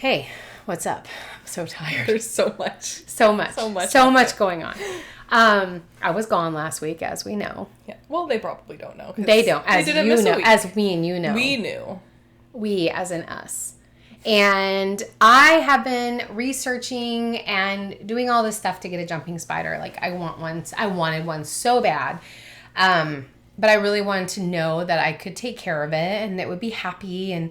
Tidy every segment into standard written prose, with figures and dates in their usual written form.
Hey, what's up? I'm so tired. There's so much. So much going on. I was gone last week, as we know. Yeah. Well, they probably don't know. They don't, as they didn't you miss know, a week. as we and you know. We knew. We, as in us. And I have been researching and doing all this stuff to get a jumping spider. Like, I wanted one so bad. But I really wanted to know that I could take care of it and it would be happy and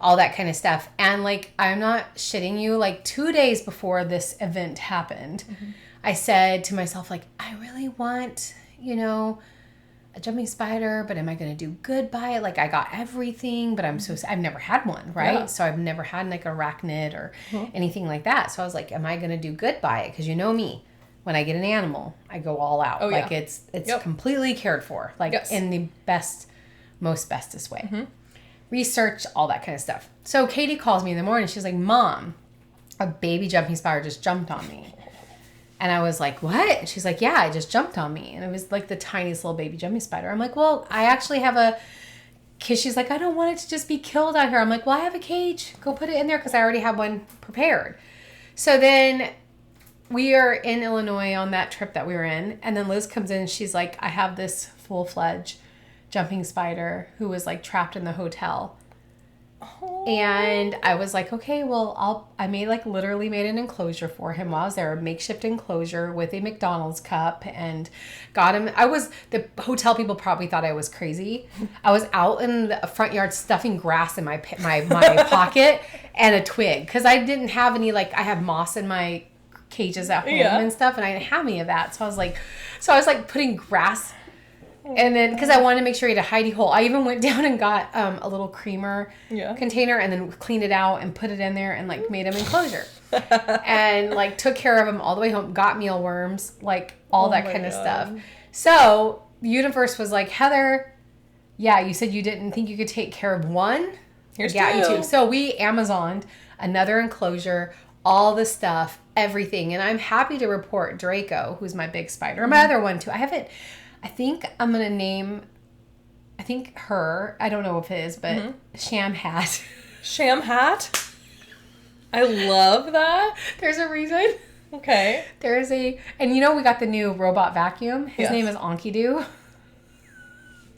all that kind of stuff. And like, I'm not shitting you, like 2 days before this event happened, I said to myself, like, I really want, a jumping spider, but am I going to do good by it? Like, I got everything, but I've never had one, right? Yeah. So I've never had like arachnid or anything like that. So I was like, am I going to do good by it? Because you know me. When I get an animal, I go all out. Oh, like yeah. it's completely cared for, like in the bestest way. Research, all that kind of stuff. So Katie calls me in the morning. She's like, Mom, a baby jumping spider just jumped on me. And I was like, what? And she's like, yeah, it just jumped on me. And it was like the tiniest little baby jumping spider. I'm like, well, I actually have because she's like, I don't want it to just be killed out here. I'm like, well, I have a cage. Go put it in there because I already have one prepared. So then we are in Illinois on that trip that we were in. And then Liz comes in and she's like, I have this full-fledged jumping spider who was like trapped in the hotel. Oh. And I was like, okay, well, I literally made an enclosure for him while I was there, a makeshift enclosure with a McDonald's cup, and got him. The hotel people probably thought I was crazy. I was out in the front yard stuffing grass in my pocket and a twig. Cause I didn't have any, I have moss in my cages at home and stuff, and I didn't have any of that. So I was like putting grass. And then, because I wanted to make sure he had a hidey hole, I even went down and got a little creamer container and then cleaned it out and put it in there and made him enclosure. And took care of him all the way home, got mealworms, all that kind of stuff. So the universe was like, Heather, yeah, you said you didn't think you could take care of one. Here's two. So we Amazoned another enclosure, all the stuff, everything. And I'm happy to report Draco, who's my big spider, and my other one too. I think I'm going to name, her, I don't know if it is, but Sham Hat. Sham Hat? I love that. There's a reason. Okay. And we got the new robot vacuum. His name is Enkidu.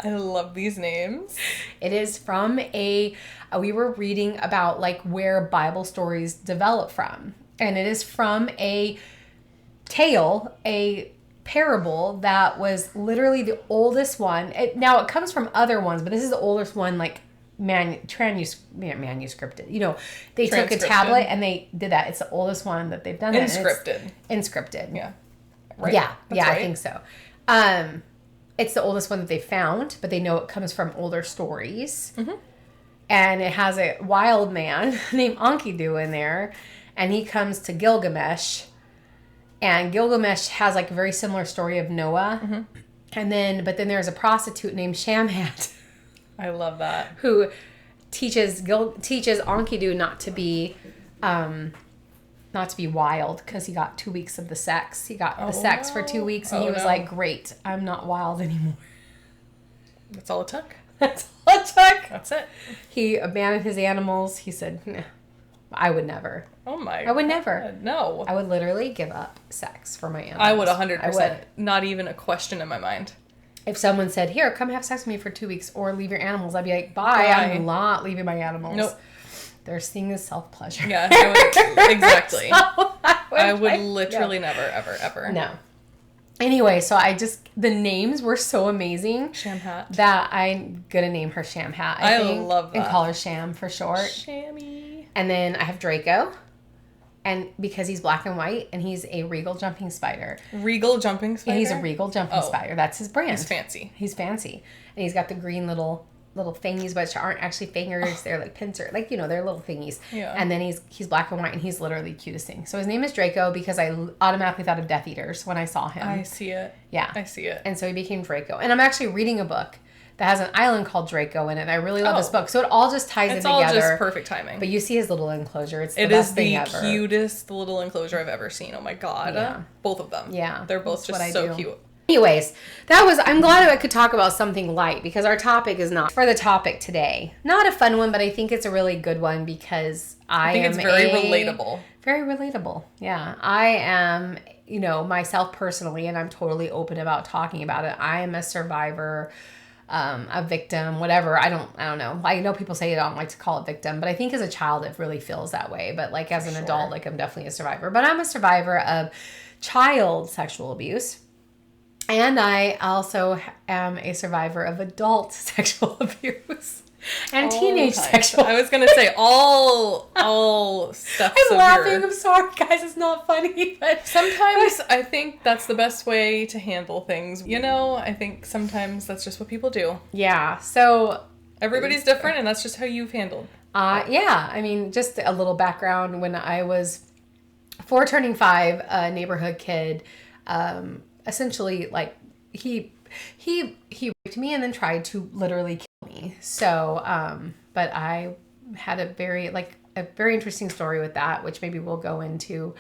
I love these names. It is from we were reading about where Bible stories develop from. And it is from a tale, a parable that was literally the oldest one. Now it comes from other ones, but this is the oldest one, manuscripted. They took a tablet and they did that. It's the oldest one that they've done. Inscripted. Yeah. Right. Yeah. That's right. I think so. It's the oldest one that they found, but they know it comes from older stories. And it has a wild man named Enkidu in there, and he comes to Gilgamesh. And Gilgamesh has a very similar story of Noah. But then there's a prostitute named Shamhat. I love that. Who teaches Enkidu not to be wild, because he got 2 weeks of the sex. He got the sex for 2 weeks, and he was like, great, I'm not wild anymore. That's all it took. That's all it took. That's it. He abandoned his animals. He said, nah, I would never. Oh my. I would never. God, no. I would literally give up sex for my animals. I would 100%. I would. Not even a question in my mind. If someone said, here, come have sex with me for 2 weeks or leave your animals, I'd be like, bye. I'm not leaving my animals. Nope. They're seeing as self-pleasure. Yeah, exactly. So I would literally never, ever, ever. No. Anyway, so the names were so amazing. Sham Hat. That I'm going to name her Sham Hat, I think. Love that. And call her Sham for short. Shammy. And then I have Draco. And because he's black and white, and he's a regal jumping spider. Regal jumping spider? And he's a regal jumping spider. That's his brand. He's fancy. And he's got the green little thingies, which aren't actually fingers. They're like pincers. They're little thingies. Yeah. And then he's black and white, and he's literally the cutest thing. So his name is Draco because I automatically thought of Death Eaters when I saw him. I see it. Yeah. I see it. And so he became Draco. And I'm actually reading a book that has an island called Draco in it. And I really love this book. So it all just ties in together. It's all just perfect timing. But you see his little enclosure. It's the best thing ever. It is the cutest little enclosure I've ever seen. Oh my God. Yeah. Both of them. Yeah. They're both just so cute. Anyways, I'm glad I could talk about something light because our topic is not for the topic today. Not a fun one, but I think it's a really good one because I think it's very relatable. Very relatable. Yeah. I am, myself personally, and I'm totally open about talking about it. I am a survivor, a victim, whatever. I don't know. I know people say I don't like to call it victim, but I think as a child it really feels that way. But like as an adult, like I'm definitely a survivor. But I'm a survivor of child sexual abuse. And I also am a survivor of adult sexual abuse and teenage sexual. I was gonna say all steps. I'm laughing. I'm sorry, guys. It's not funny, but sometimes I think that's the best way to handle things. I think sometimes that's just what people do. Yeah. So everybody's different, and that's just how you've handled. Yeah. I mean, just a little background. When I was 4 turning 5, a neighborhood kid. Essentially, like he raped me and then tried to literally kill me. So, but I had a very interesting story with that, which maybe we'll go into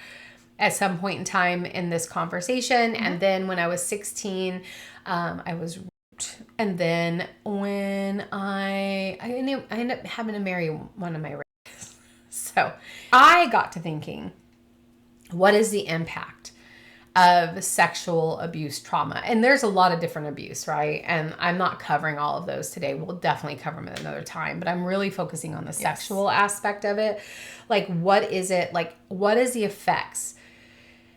at some point in time in this conversation. Mm-hmm. And then when I was 16, I was raped. And then when I ended up having to marry one of my rapists. So I got to thinking, what is the impact of sexual abuse trauma? And there's a lot of different abuse, right? And I'm not covering all of those today. We'll definitely cover them at another time, but I'm really focusing on the sexual aspect of it. Like, what is it? Like, what is the effects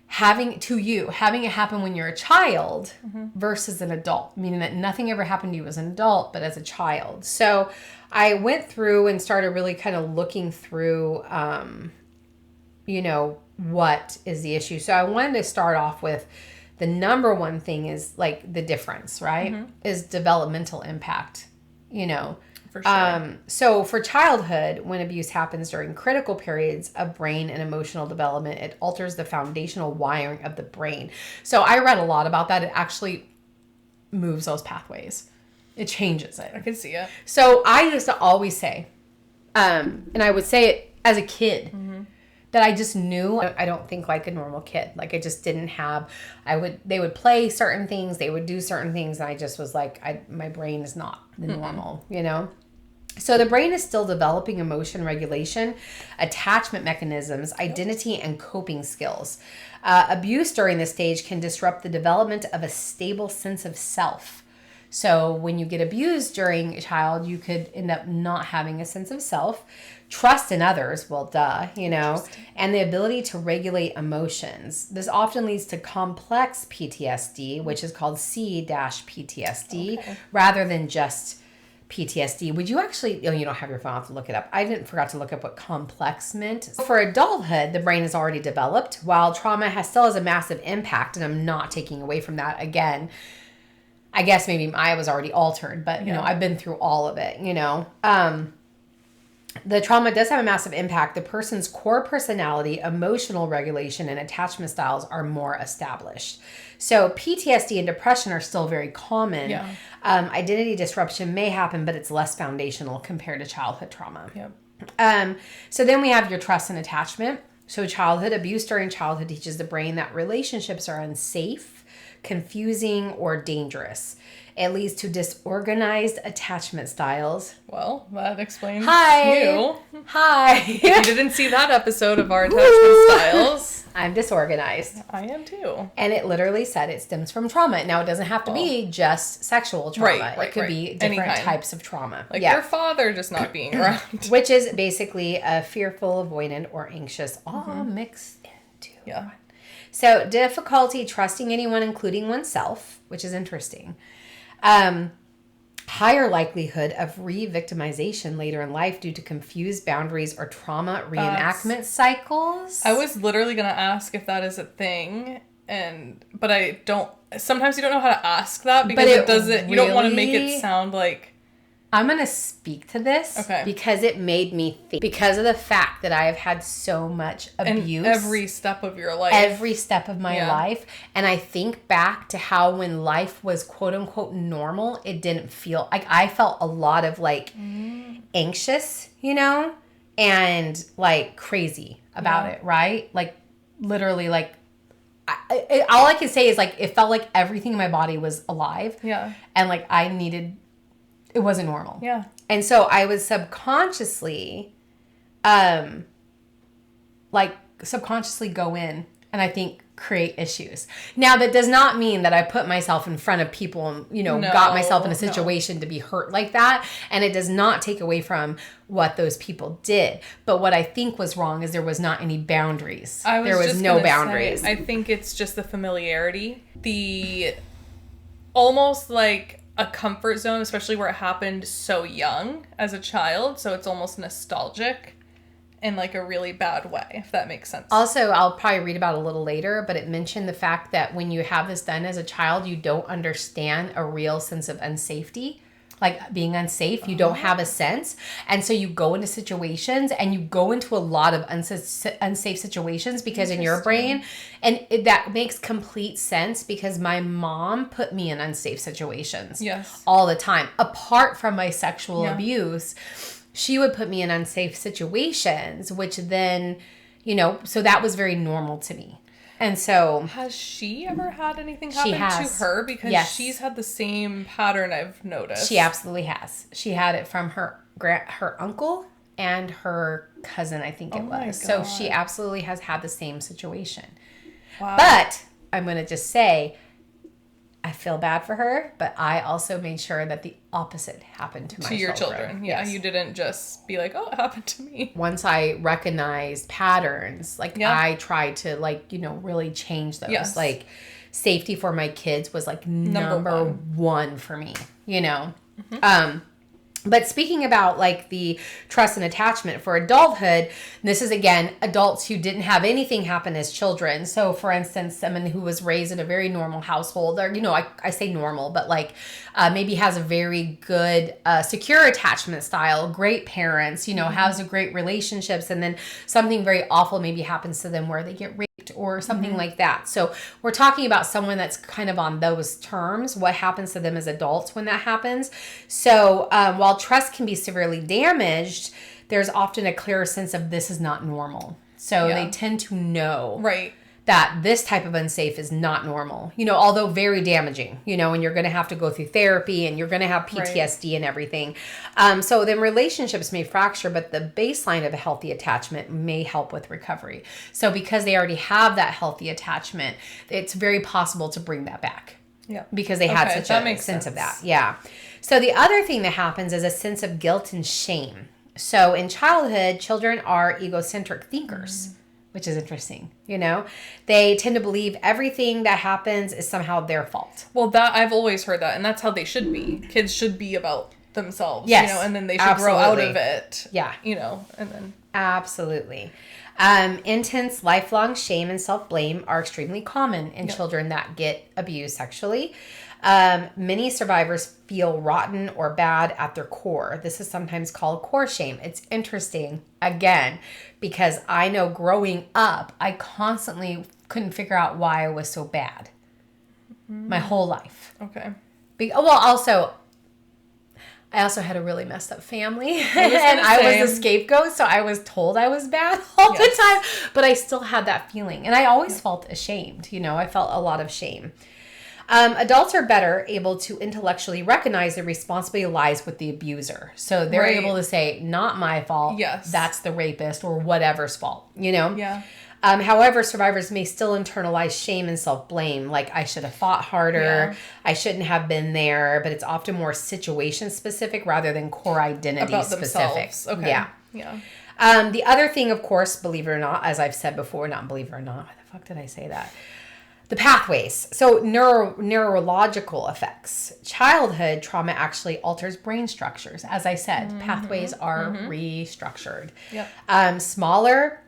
having it happen when you're a child versus an adult, meaning that nothing ever happened to you as an adult, but as a child. So I went through and started really kind of looking through, what is the issue. So I wanted to start off with the number one thing is like the difference, right? Mm-hmm. Is developmental impact, For sure. So for childhood, when abuse happens during critical periods of brain and emotional development, it alters the foundational wiring of the brain. So I read a lot about that. It actually moves those pathways. It changes it. I can see it. So I used to always say, and I would say it as a kid, that I just knew. I don't think like a normal kid. Like I just didn't have, they would play certain things, they would do certain things, and I just was like, my brain is not the normal, So the brain is still developing emotion regulation, attachment mechanisms, identity, and coping skills. Abuse during this stage can disrupt the development of a stable sense of self. So when you get abused during a child, you could end up not having a sense of self, trust in others, well, duh, and the ability to regulate emotions. This often leads to complex PTSD, which is called C-PTSD, rather than just PTSD. Would you actually, you don't have your phone, I'll have to look it up. I forgot to look up what complex meant. For adulthood, the brain is already developed, while trauma still has a massive impact, and I'm not taking away from that. Again, I guess maybe I was already altered, but, I've been through all of it, The trauma does have a massive impact. The person's core personality, emotional regulation, and attachment styles are more established. So PTSD and depression are still very common. Yeah. Identity disruption may happen, but it's less foundational compared to childhood trauma. Yep. So then we have your trust and attachment. So abuse during childhood teaches the brain that relationships are unsafe, confusing, or dangerous. It leads to disorganized attachment styles. Well, that explains you. Hi. If you didn't see that episode of our attachment styles. I'm disorganized. I am too. And it literally said it stems from trauma. Now, it doesn't have to be just sexual trauma. Right, it could be different types of trauma. Like your father just not being around. Which is basically a fearful, avoidant, or anxious, all mixed into one. So difficulty trusting anyone, including oneself, which is interesting. Higher likelihood of re-victimization later in life due to confused boundaries or trauma reenactment cycles. I was literally going to ask if that is a thing, but I don't. Sometimes you don't know how to ask that because you don't want to make it sound like. I'm going to speak to this because it made me think. Because of the fact that I have had so much abuse. Every step of your life. Every step of my life. And I think back to how when life was quote unquote normal, it didn't feel like I felt a lot of anxious, and like crazy about it, right? Like literally like all I can say is like it felt like everything in my body was alive. Yeah. And like it wasn't normal. Yeah. And so I was subconsciously go in and I think create issues. Now that does not mean that I put myself in front of people and, got myself in a situation to be hurt like that. And it does not take away from what those people did. But what I think was wrong is there was not any boundaries. There was no boundaries. I think it's just the familiarity, the almost like a comfort zone, especially where it happened so young as a child. So it's almost nostalgic in like a really bad way, if that makes sense. Also, I'll probably read about it a little later, but it mentioned the fact that when you have this done as a child, you don't understand a real sense of unsafety. Like being unsafe, you don't have a sense. And so you go into situations and you go into a lot of unsafe situations because in your brain, and that makes complete sense because my mom put me in unsafe situations all the time. Apart from my sexual abuse, she would put me in unsafe situations, which then, so that was very normal to me. And so... Has she ever had anything happen to her? Because she's had the same pattern I've noticed. She absolutely has. She had it from her uncle and her cousin, I think it was. So she absolutely has had the same situation. Wow. But I'm going to just say... I feel bad for her, but I also made sure that the opposite happened to my children. To your children. Yeah, you didn't just be like, oh, it happened to me. Once I recognized patterns, I tried to really change those. Yes. Like safety for my kids was like number one for me, Mm-hmm. But speaking about like the trust and attachment for adulthood, this is again adults who didn't have anything happen as children. So for instance, someone who was raised in a very normal household, or I say normal, but like maybe has a very good secure attachment style, great parents, has a great relationships, and then something very awful maybe happens to them where they get raped or something like that. So we're talking about someone that's kind of on those terms, what happens to them as adults when that happens. So while trust can be severely damaged, there's often a clearer sense of this is not normal. So they tend to know that this type of unsafe is not normal, although very damaging, and you're going to have to go through therapy and you're going to have PTSD and everything. So then relationships may fracture, but the baseline of a healthy attachment may help with recovery. So because they already have that healthy attachment, it's very possible to bring that back. Yeah. Because they had such a sense of that. Yeah. So the other thing that happens is a sense of guilt and shame. So in childhood, children are egocentric thinkers. Which is interesting, They tend to believe everything that happens is somehow their fault. Well, that I've always heard that, and that's how they should be. Kids should be about themselves, and then they should grow out of it. Yeah. And then... Absolutely. Intense, lifelong shame and self-blame are extremely common in children that get abused sexually. Many survivors feel rotten or bad at their core. This is sometimes called core shame. It's interesting, again, because I know growing up, I constantly couldn't figure out why I was so bad my whole life. Okay. I also had a really messed up family and I was the scapegoat. So I was told I was bad all the time, but I still had that feeling. And I always felt ashamed. I felt a lot of shame. Adults are better able to intellectually recognize the responsibility lies with the abuser. So they're able to say, not my fault. Yes. That's the rapist or whatever's fault, Yeah. However, survivors may still internalize shame and self-blame. Like, I should have fought harder. Yeah. I shouldn't have been there. But it's often more situation specific rather than core identity about specific. Themselves. Okay. Yeah. Yeah. The other thing, of course, believe it or not, as I've said before, not believe it or not. Why the fuck did I say that? The pathways. So neurological effects. Childhood trauma actually alters brain structures. As I said, pathways are restructured. Yep. Smaller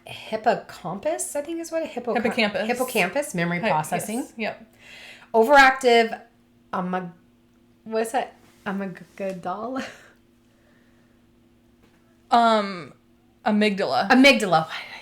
hippocampus, I think is what hippocampus, memory processing. Yes. Yep. Overactive what's that? Amygdala? Amygdala. Why did I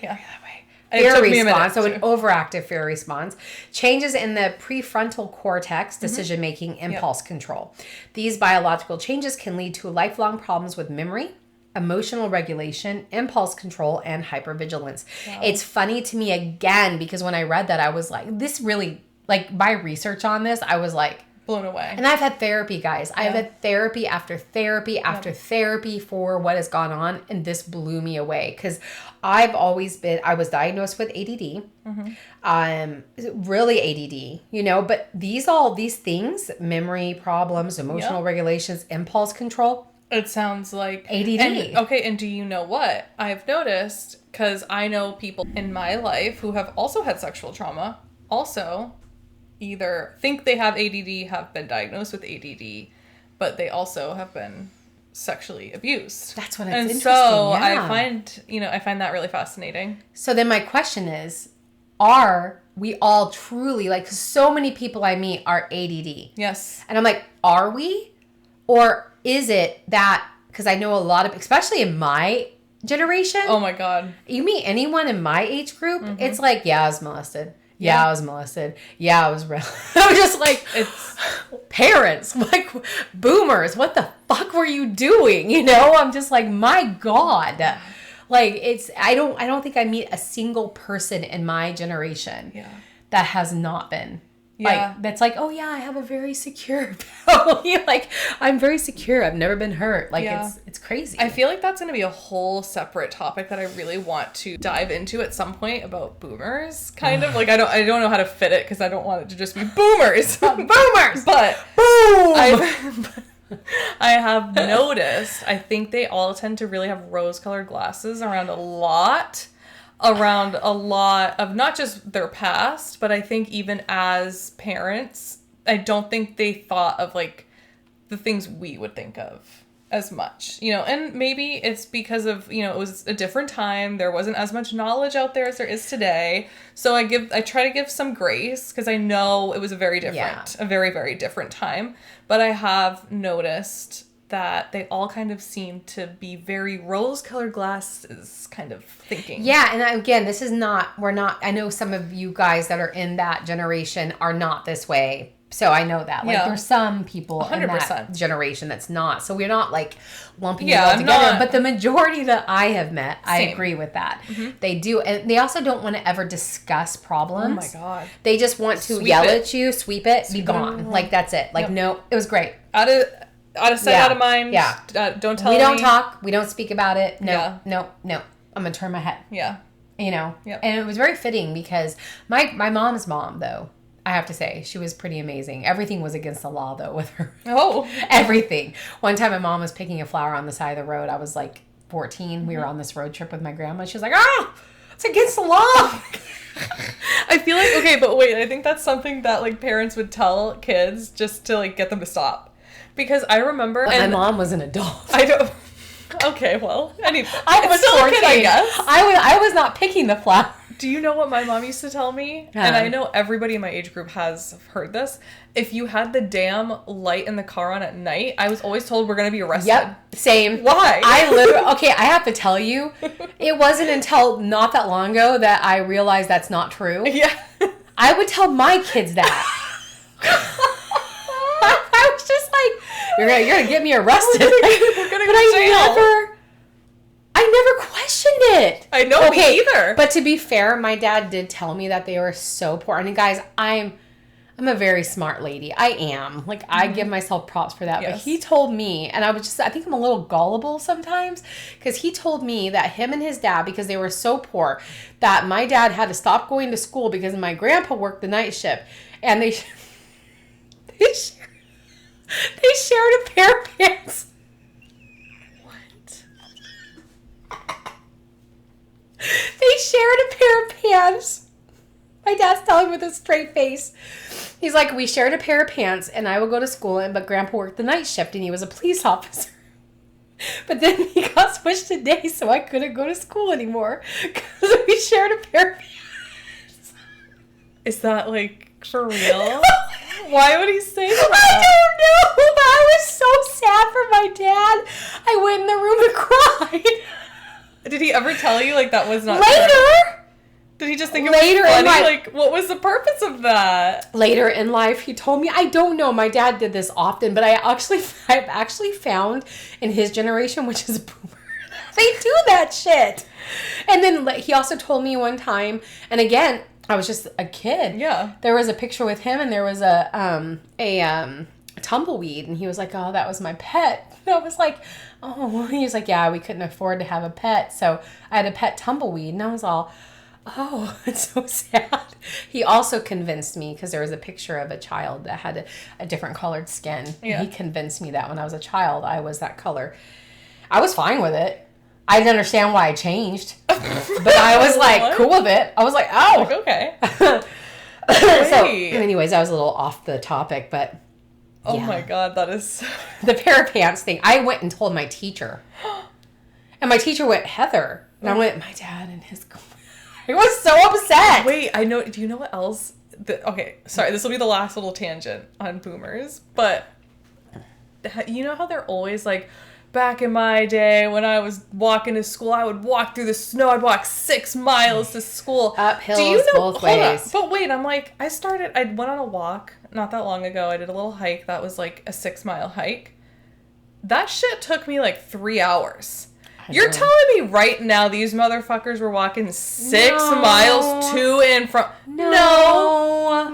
say that way? Fear response, so an overactive fear response. Changes in the prefrontal cortex, decision-making, impulse control. These biological changes can lead to lifelong problems with memory, emotional regulation, impulse control, and hypervigilance. Wow. It's funny to me again, because when I read that, I was like, this really, like, my research on this, I was like, blown away. And I've had therapy, guys. I've had therapy after therapy after therapy for what has gone on, and this blew me away, because I was diagnosed with ADD, really ADD, you know, but these things, memory problems, emotional regulations, impulse control. It sounds like ADD. And do you know what I've noticed? Because I know people in my life who have also had sexual trauma, also either think they have ADD, have been diagnosed with ADD, but they also have been sexually abused. That's what it's interesting. So I find that really fascinating. So then my question is, are we all truly, like, 'cause so many people I meet are ADD. Yes. And I'm like, are we? Or is it that, because I know a lot of, especially in my generation. Oh my God. You meet anyone in my age group, it's like, yeah, I was molested. Yeah, I was molested. Yeah, I was I'm just like, it's parents, like, boomers. What the fuck were you doing? You know, I'm just like, my God. Like, I don't think I meet a single person in my generation that has not been. Yeah. Like, that's like, oh yeah, I have a very secure family. Like, I'm very secure. I've never been hurt. Like, it's crazy. I feel like that's going to be a whole separate topic that I really want to dive into at some point about boomers, kind of. Like, I don't know how to fit it, because I don't want it to just be boomers. Boomers! But boom! I have noticed, I think they all tend to really have rose-colored glasses around a lot of not just their past, but I think even as parents, I don't think they thought of, like, the things we would think of as much, you know, and maybe it's because of, you know, it was a different time. There wasn't as much knowledge out there as there is today. So I try to give some grace, because I know it was a very, very different time, but I have noticed that they all kind of seem to be very rose-colored glasses kind of thinking. Yeah, and again, I know some of you guys that are in that generation are not this way. So I know that. Like, there's some people 100%. In that generation that's not. So we're not, like, lumping it all together. But the majority that I have met, I agree with that. Mm-hmm. They do. And they also don't want to ever discuss problems. Oh, my God. They just want to yell at you, sweep it, be gone. Like, that's it. Like, no, it was great. Out of sight, out of mind. Yeah. Don't tell me. We don't talk. We don't speak about it. No. I'm going to turn my head. Yeah. You know? Yep. And it was very fitting, because my mom's mom, though, I have to say, she was pretty amazing. Everything was against the law, though, with her. Oh. Everything. One time my mom was picking a flower on the side of the road. I was like 14. We were on this road trip with my grandma. She was like, it's against the law. I feel like, okay, but wait, I think that's something that, like, parents would tell kids just to, like, get them to stop. Because I remember... my mom was an adult. I don't... Okay, well, anyway. I was still 14. A kid, I guess. I was not picking the flower. Do you know what my mom used to tell me? And I know everybody in my age group has heard this. If you had the damn light in the car on at night, I was always told we're going to be arrested. Yep, same. Why? Okay, I have to tell you, it wasn't until not that long ago that I realized that's not true. Yeah. I would tell my kids that. I was just like, you're gonna get me arrested. We're gonna go to jail. I never questioned it. I know, me either. But to be fair, my dad did tell me that they were so poor. I mean, guys, I'm a very smart lady. I am. Like, I give myself props for that. Yes. But he told me, and I think I'm a little gullible sometimes, because he told me that him and his dad, because they were so poor, that my dad had to stop going to school because my grandpa worked the night shift. And they shared a pair of pants. They shared a pair of pants. My dad's telling with a straight face. He's like, we shared a pair of pants, and I would go to school, but Grandpa worked the night shift, and he was a police officer. But then he got switched to days, so I couldn't go to school anymore, because we shared a pair of pants. Is that, like, for real? Why would he say that? I don't know, but I was so sad for my dad. I went in the room and cried. Did he ever tell you, like, that was not later? True? Did he just think it was later funny? In life, like, what was the purpose of that? Later in life, he told me, I don't know, my dad did this often, but I've actually found in his generation, which is a boomer, They do that shit. And then he also told me one time, and again, I was just a kid. Yeah. There was a picture with him, and there was a tumbleweed, and he was like, "Oh, that was my pet." And I was like, "Oh," he was like, "Yeah, we couldn't afford to have a pet, so I had a pet tumbleweed." And I was all, "Oh, it's so sad." He also convinced me, because there was a picture of a child that had a different colored skin. Yeah. He convinced me that when I was a child, I was that color. I was fine with it. I didn't understand why I changed, but I was like cool with it. I was like, "Oh, Like, okay." So, anyways, I was a little off the topic, but Oh my God, that is... the pair of pants thing. I went and told my teacher, and my teacher went, "Heather," and I went, "My dad and his." I was so upset. Wait, I know. Do you know what else? Okay, sorry. This will be the last little tangent on boomers, but you know how they're always like, back in my day when I was walking to school, I would walk through the snow. I'd walk 6 miles to school. Up hills both ways. But wait, I'm like, I went on a walk not that long ago. I did a little hike that was like a 6-mile hike. That shit took me like 3 hours. You're telling me right now these motherfuckers were walking 6 miles to and from... No.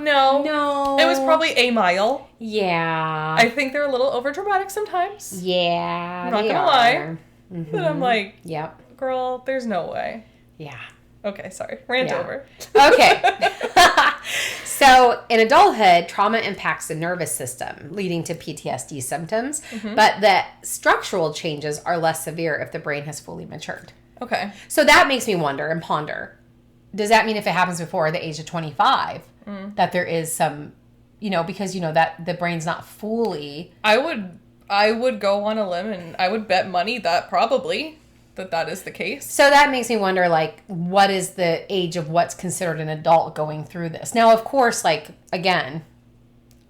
It was probably a mile. Yeah. I think they're a little overdramatic sometimes. Yeah, I'm not gonna lie. Mm-hmm. But I'm like, yep. Girl, there's no way. Yeah. Okay, sorry. Rant over. Okay. So in adulthood, trauma impacts the nervous system, leading to PTSD symptoms, but the structural changes are less severe if the brain has fully matured. Okay. So that makes me wonder and ponder. Does that mean if it happens before the age of 25, that there is some, because that the brain's not fully... I would go on a limb and I would bet money that probably that is the case. So that makes me wonder, like, what is the age of what's considered an adult going through this? Now, of course, like, again...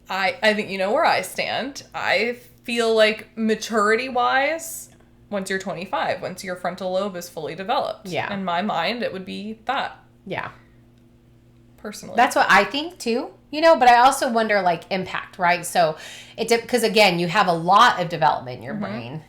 I think you know where I stand. I feel like maturity-wise, once you're 25, once your frontal lobe is fully developed. Yeah. In my mind, it would be that. Yeah. Personally. That's what I think, too. But I also wonder, like, impact, right? So, because, again, you have a lot of development in your brain,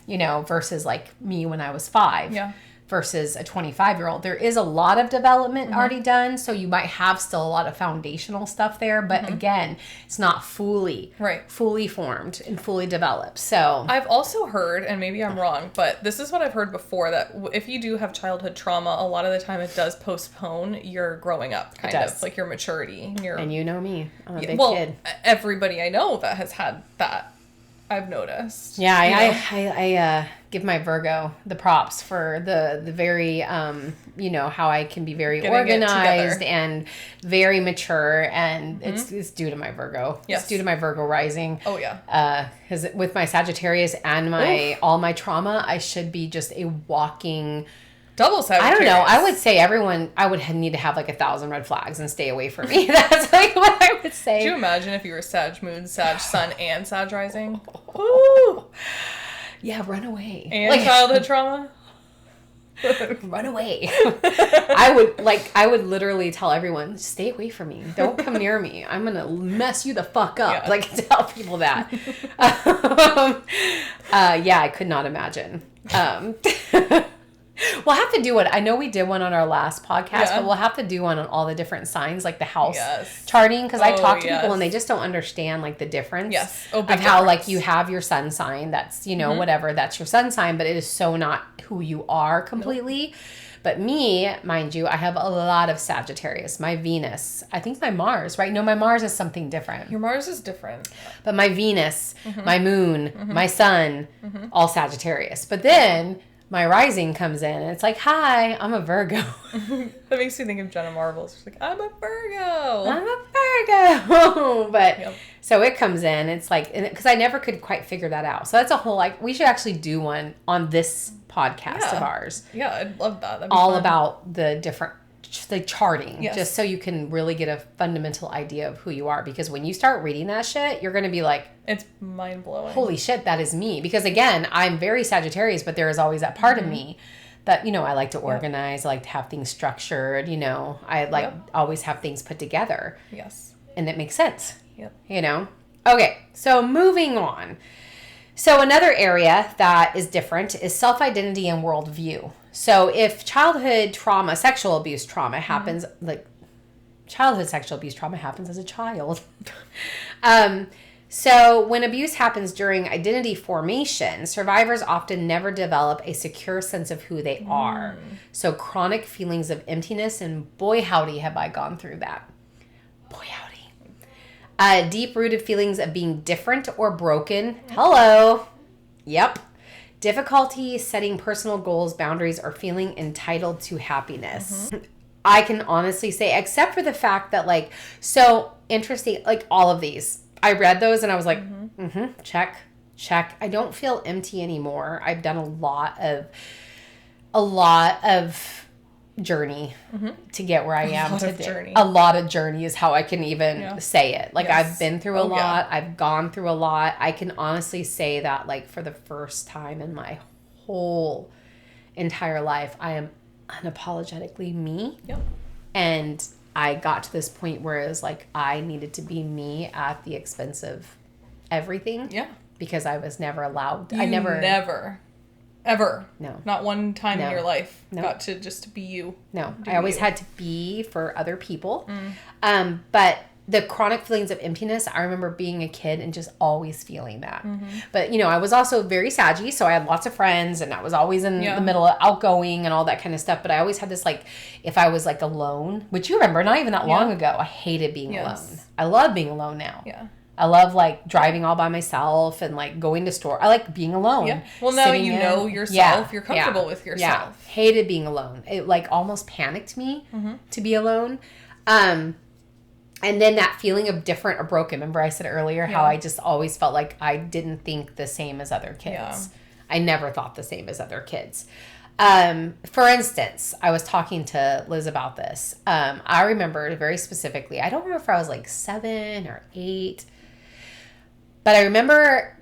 versus, like, me when I was 5. Yeah. Versus a 25-year-old. There is a lot of development already done, so you might have still a lot of foundational stuff there, but again, it's not fully formed and fully developed. So I've also heard, and maybe I'm wrong, but this is what I've heard before, that if you do have childhood trauma, a lot of the time it does postpone your growing up, kind of, like your maturity. And you know me, I'm a big kid. Everybody I know that has had that, I've noticed. Yeah, I give my Virgo the props for the very, how I can be very organized and very mature, and it's due to my Virgo. Yes. It's due to my Virgo rising. Oh, yeah. Because with my Sagittarius and all my trauma, I should be just a walking... Double Sagittarius. I don't know. I would say I would need to have like 1,000 red flags and stay away from me. That's like what I would say. Could you imagine if you were Sag Moon, Sag Sun, and Sag Rising? Ooh. Yeah, run away. And childhood trauma? Run away. I would literally tell everyone, stay away from me. Don't come near me. I'm going to mess you the fuck up. Yeah. Like, tell people that. I could not imagine. We'll have to do one. I know we did one on our last podcast, but we'll have to do one on all the different signs, like the house charting, because I talk to people and they just don't understand like the difference of how like you have your sun sign. That's whatever, that's your sun sign, but it is so not who you are completely. Nope. But me, mind you, I have a lot of Sagittarius. My Venus, I think my Mars, right? No, my Mars is something different. Your Mars is different. But my Venus, my Moon, my Sun, all Sagittarius. But then my rising comes in and it's like, hi, I'm a Virgo. That makes me think of Jenna Marbles. She's like, I'm a Virgo. I'm a Virgo. But so it comes in. It's like, because I never could quite figure that out. So that's a whole, like, we should actually do one on this podcast of ours. Yeah, I'd love that. That'd be all fun. about the different, the charting, just so you can really get a fundamental idea of who you are. Because when you start reading that shit, you're going to be like, it's mind blowing. Holy shit, that is me. Because again, I'm very Sagittarius, but there is always that part of me that, I like to organize. I like to have things structured. I like always have things put together. Yes. And it makes sense. Yep. Okay, so moving on. So another area that is different is self-identity and worldview. So if childhood trauma, sexual abuse trauma happens, like childhood sexual abuse trauma happens as a child. So when abuse happens during identity formation, survivors often never develop a secure sense of who they are. So chronic feelings of emptiness, and boy howdy have I gone through that. Boy howdy. Deep-rooted feelings of being different or broken. Hello. Yep. Difficulty setting personal goals, boundaries, or feeling entitled to happiness. I can honestly say, except for the fact that, like, so interesting, like all of these. I read those and I was like, check. I don't feel empty anymore. I've done a lot of journey to get where I am today. A lot of journey is how I can even say it. Like I've been through a lot. I've gone through a lot. I can honestly say that, like, for the first time in my whole entire life, I am unapologetically me. Yep. And I got to this point where it was like I needed to be me at the expense of everything. Yeah. Because I was never allowed. I never, ever. No. Not one time in your life got to just be you. No. I always had to be for other people. But the chronic feelings of emptiness, I remember being a kid and just always feeling that. But, you know, I was also very saggy, so I had lots of friends, and I was always in the middle of outgoing and all that kind of stuff. But I always had this, like, if I was, like, alone, which you remember, not even that long ago, I hated being alone. I love being alone now. Yeah. I love, like, driving all by myself and, like, going to store. I like being alone. Yeah. Well, now you know yourself. You're comfortable with yourself. Yeah. Hated being alone. It, like, almost panicked me to be alone. And then that feeling of different or broken. Remember I said earlier how I just always felt like I didn't think the same as other kids. Yeah. I never thought the same as other kids. For instance, I was talking to Liz about this. I remember very specifically, I don't remember if I was like 7 or 8, but I remember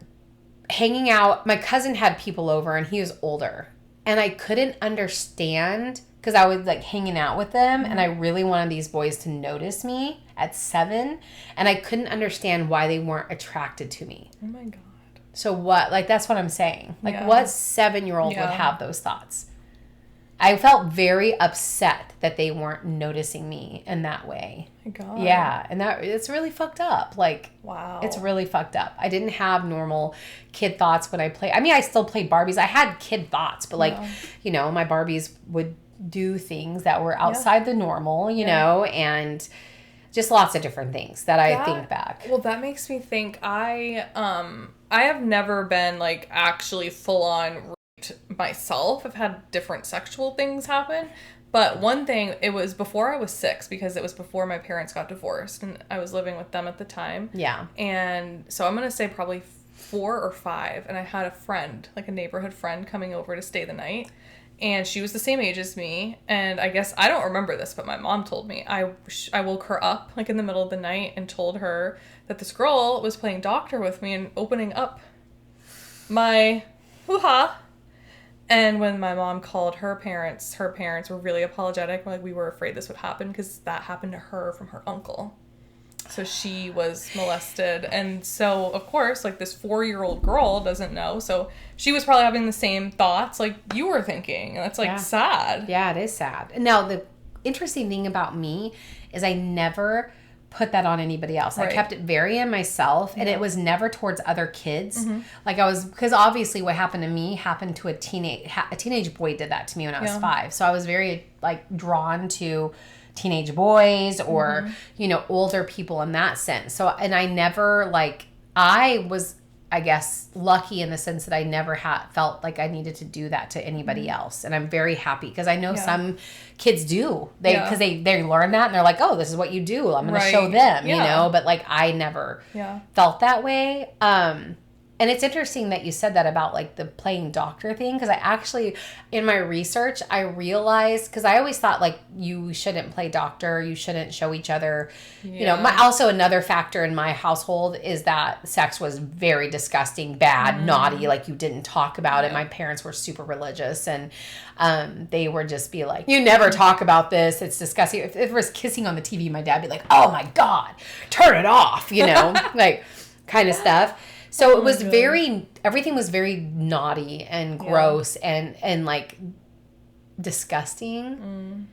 hanging out. My cousin had people over and he was older, and I couldn't understand because I was like hanging out with them and I really wanted these boys to notice me at 7, and I couldn't understand why they weren't attracted to me. Oh my God. So what, like, that's what I'm saying. Like, what 7-year-old would have those thoughts? I felt very upset that they weren't noticing me in that way. Oh my God. Yeah. And it's really fucked up. Like, wow. It's really fucked up. I didn't have normal kid thoughts when I played. I mean, I still played Barbies. I had kid thoughts, but like, you know, my Barbies would do things that were outside the normal, you know, and just lots of different things that I think back. Well, that makes me think I have never been like actually full on raped myself. I've had different sexual things happen. But one thing, it was before I was 6, because it was before my parents got divorced and I was living with them at the time. Yeah. And so I'm going to say probably 4 or 5. And I had a friend, like a neighborhood friend, coming over to stay the night. And she was the same age as me. And I guess, I don't remember this, but my mom told me. I woke her up like in the middle of the night and told her that this girl was playing doctor with me and opening up my hoo-ha. And when my mom called her parents were really apologetic. Like, we were afraid this would happen because that happened to her from her uncle. So she was molested. And so, of course, like, this 4-year-old girl doesn't know. So she was probably having the same thoughts like you were thinking. And that's, like, sad. Yeah, it is sad. Now, the interesting thing about me is I never put that on anybody else. Right. I kept it very in myself, and it was never towards other kids. Like, because obviously what happened to me happened to a teenage boy did that to me when I was 5. So I was very, like, drawn to teenage boys or, you know, older people in that sense. So, and I never, like, I was, I guess, lucky in the sense that I never felt like I needed to do that to anybody else. And I'm very happy because I know some kids do. Because they learn that and they're like, oh, this is what you do. I'm going to show them, you know. But, like, I never felt that way. And it's interesting that you said that about, like, the playing doctor thing, because I actually, in my research, I realized, because I always thought, like, you shouldn't play doctor, you shouldn't show each other. You know, also another factor in my household is that sex was very disgusting, bad, naughty, like, you didn't talk about it. My parents were super religious, and they would just be like, you never talk about this, it's disgusting. If there was kissing on the TV, my dad would be like, oh my God, turn it off, you know, like, kind of stuff. So it was everything was very naughty and gross and like disgusting.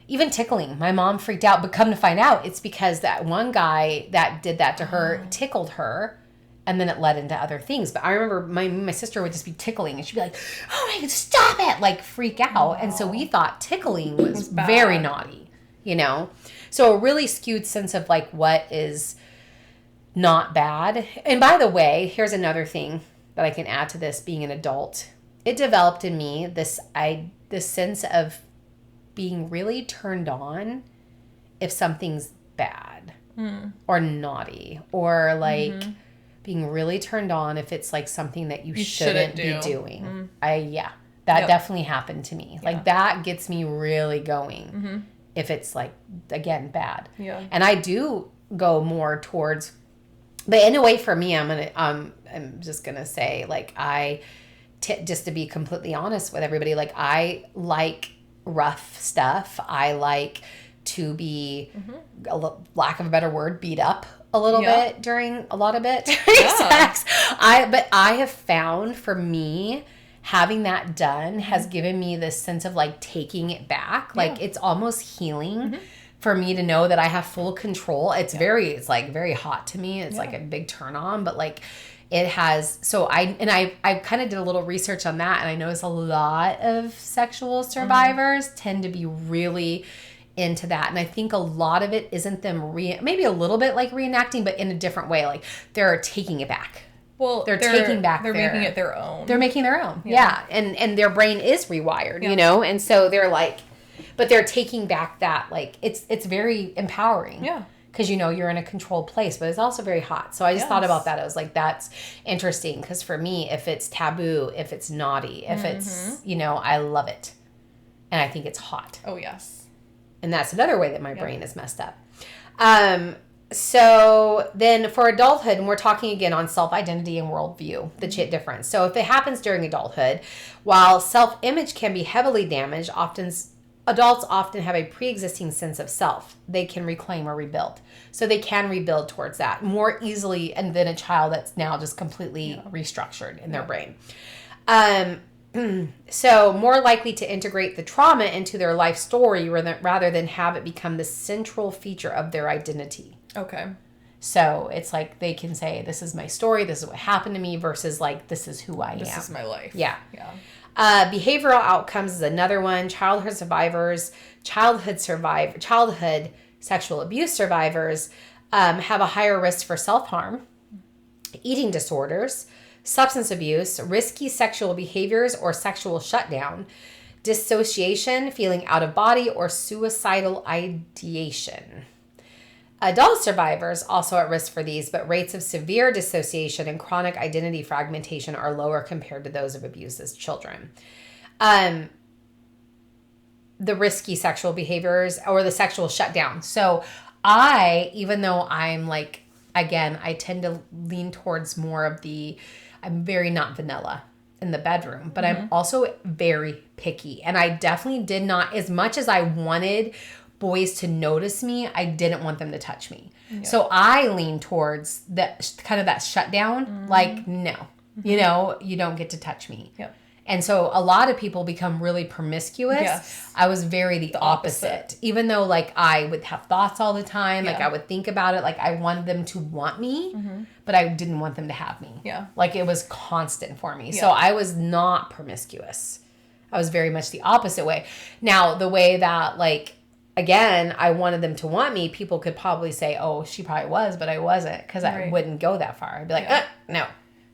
Even tickling. My mom freaked out, but come to find out, it's because that one guy that did that to her tickled her. And then it led into other things. But I remember my sister would just be tickling and she'd be like, oh my God, stop it. Like freak out. And so we thought tickling was very naughty, you know? So a really skewed sense of like what is not bad. And by the way, here's another thing that I can add to this being an adult. It developed in me this sense of being really turned on if something's bad or naughty or like... being really turned on if it's like something that you shouldn't be doing. That definitely happened to me. Like that gets me really going if it's like, again, bad. Yeah. And I do go more towards, but in a way for me, I'm just gonna say like just to be completely honest with everybody, like I like rough stuff. I like to be, lack of a better word, beat up a little bit during sex. But I have found for me, having that done has given me this sense of like taking it back. Like it's almost healing for me to know that I have full control. It's like very hot to me. It's like a big turn on, but like it has, so I kind of did a little research on that, and I noticed a lot of sexual survivors tend to be really into that. And I think a lot of it isn't them maybe a little bit like reenacting, but in a different way. Like they're taking it back. Well, they're making it their own. They're making their own. Yeah. And their brain is rewired, you know? And so they're like, but they're taking back that, like, it's very empowering. Yeah. Because, you know, you're in a controlled place, but it's also very hot. So I just thought about that. I was like, that's interesting. Because for me, if it's taboo, if it's naughty, if it's, you know, I love it. And I think it's hot. Oh, yes. And that's another way that my brain is messed up. So then for adulthood, and we're talking again on self-identity and worldview, the difference. So if it happens during adulthood, while self-image can be heavily damaged, adults often have a pre-existing sense of self they can reclaim or rebuild. So they can rebuild towards that more easily than a child that's now just completely restructured in their brain. So more likely to integrate the trauma into their life story rather than have it become the central feature of their identity. Okay. So it's like they can say, this is my story, this is what happened to me, versus like, this is who I am. This is my life. Yeah. Behavioral outcomes is another one. Childhood sexual abuse survivors have a higher risk for self-harm, eating disorders, substance abuse, risky sexual behaviors or sexual shutdown, dissociation, feeling out of body, or suicidal ideation. Adult survivors also at risk for these, but rates of severe dissociation and chronic identity fragmentation are lower compared to those of abuse as children. The risky sexual behaviors or the sexual shutdown. So even though I'm like, again, I tend to lean towards more of I'm very not vanilla in the bedroom, but I'm also very picky. And I definitely did not, as much as I wanted boys to notice me, I didn't want them to touch me. Yeah. So I lean towards that kind of that shutdown, like, no, you know, you don't get to touch me. Yep. And so a lot of people become really promiscuous. Yes. I was very the opposite. Even though like I would have thoughts all the time, like I would think about it, like I wanted them to want me, but I didn't want them to have me. Yeah. Like it was constant for me. Yeah. So I was not promiscuous. I was very much the opposite way. Now, the way that like, again, I wanted them to want me, people could probably say, oh, she probably was, but I wasn't, because I wouldn't go that far. I'd be like, no.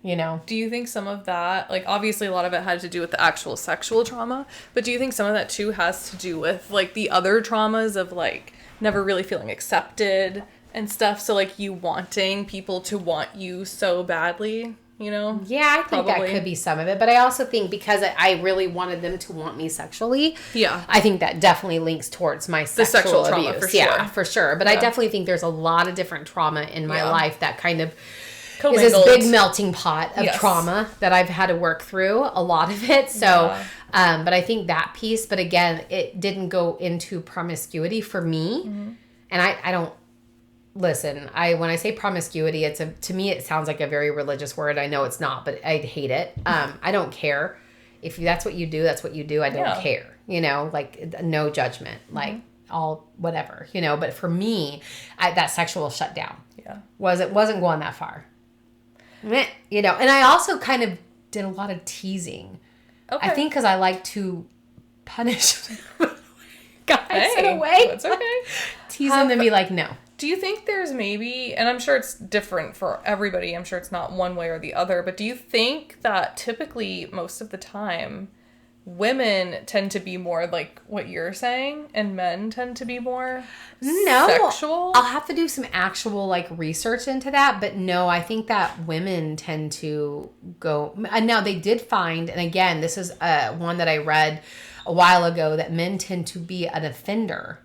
You know? Do you think some of that, like obviously a lot of it had to do with the actual sexual trauma, but do you think some of that too has to do with like the other traumas of like never really feeling accepted and stuff? So like you wanting people to want you so badly, you know? Yeah, I think that could be some of it. But I also think because I really wanted them to want me sexually, I think that definitely links towards my sexual trauma abuse. For sure. Yeah, for sure. But I definitely think there's a lot of different trauma in my life that kind of is this big melting pot of trauma that I've had to work through, a lot of it. So, but I think that piece, but again, it didn't go into promiscuity for me. And I don't listen, when I say promiscuity, to me it sounds like a very religious word. I know it's not, but I hate it. I don't care if that's what you do. That's what you do. I don't care. You know, like no judgment. Like all whatever. You know, but for me, that sexual shutdown. Yeah, wasn't going that far. You know, and I also kind of did a lot of teasing. Okay. I think because I like to punish guys in a way. That's okay. Teasing them, be like, no. Do you think there's maybe, and I'm sure it's different for everybody, I'm sure it's not one way or the other, but do you think that typically most of the time women tend to be more like what you're saying and men tend to be more sexual? I'll have to do some actual like research into that, but no, I think that women tend to go, and now they did find, and again, this is one that I read a while ago, that men tend to be an offender.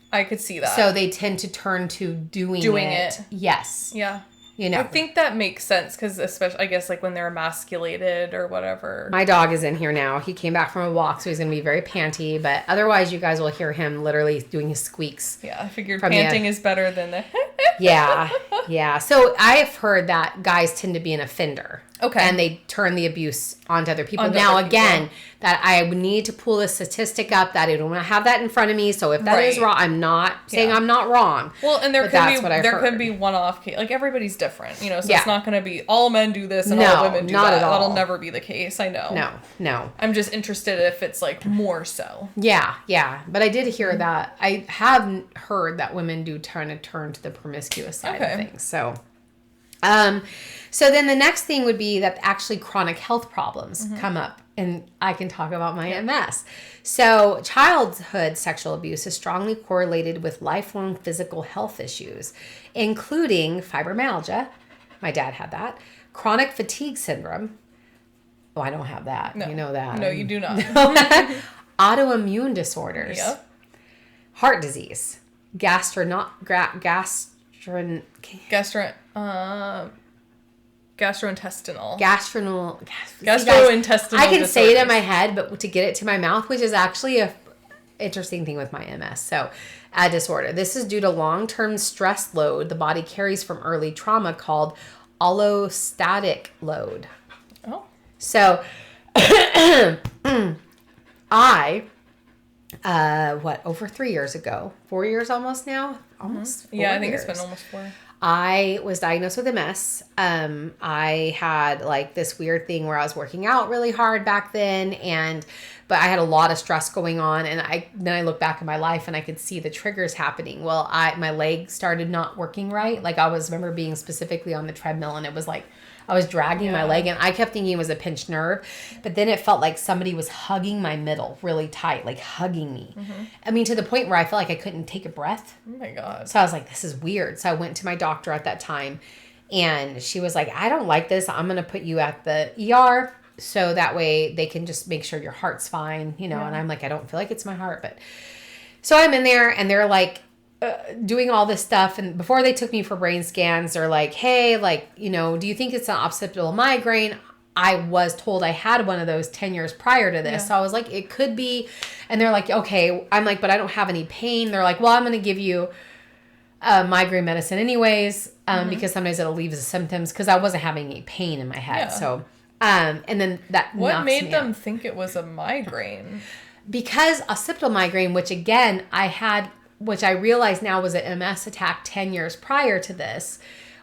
I could see that. So they tend to turn to doing it. Yes. Yeah. You know, I think that makes sense because especially, I guess, like when they're emasculated or whatever. My dog is in here now. He came back from a walk, so he's going to be very panty. But otherwise, you guys will hear him literally doing his squeaks. Yeah, I figured panting is better than the... Yeah. So I've heard that guys tend to be an offender. Okay. And they turn the abuse onto other people. Again, that I would need to pull a statistic up that I don't have that in front of me. So if that is wrong, I'm not saying I'm not wrong. Well, and there could be one-off case. Like everybody's different, you know. So it's not going to be all men do this and all women do that. At all. That'll never be the case. I know. No. I'm just interested if it's like more so. Yeah. But I did hear that. I have heard that women do turn to the promiscuous side of things. So. So then the next thing would be that actually chronic health problems come up, and I can talk about my MS. So childhood sexual abuse is strongly correlated with lifelong physical health issues, including fibromyalgia. My dad had that. Chronic fatigue syndrome. Oh, I don't have that. No. You know that. No, you do not. Autoimmune disorders. Yep. Heart disease. Gastrointestinal I can say it in my head, but to get it to my mouth, which is actually a interesting thing with my MS. So, a disorder. This is due to long-term stress load the body carries from early trauma called allostatic load. Oh. So, over 3 years ago, 4 years almost now? Almost 4 years. Yeah, I think it's been almost 4. I was diagnosed with MS. I had like this weird thing where I was working out really hard back then, but I had a lot of stress going on, and then I look back at my life and I could see the triggers happening. Well, my leg started not working right. Like I remember being specifically on the treadmill, and it was like I was dragging my leg, and I kept thinking it was a pinched nerve, but then it felt like somebody was hugging my middle really tight, like hugging me. I mean, to the point where I felt like I couldn't take a breath. Oh my God. So I was like, this is weird. So I went to my doctor at that time, and she was like, I don't like this. I'm going to put you at the ER so that way they can just make sure your heart's fine, you know? And I'm like, I don't feel like it's my heart, but so I'm in there, and they're like, doing all this stuff, and before they took me for brain scans, they're like, hey, like, you know, do you think it's an occipital migraine? I was told I had one of those 10 years prior to this. So I was like, it could be. And they're like, okay. I'm like, but I don't have any pain. They're like, well, I'm going to give you migraine medicine anyways, because sometimes it'll leave the symptoms, because I wasn't having any pain in my head. So and then that what made them think it was a migraine? Because occipital migraine, which again which I realize now was an MS attack 10 years prior to this,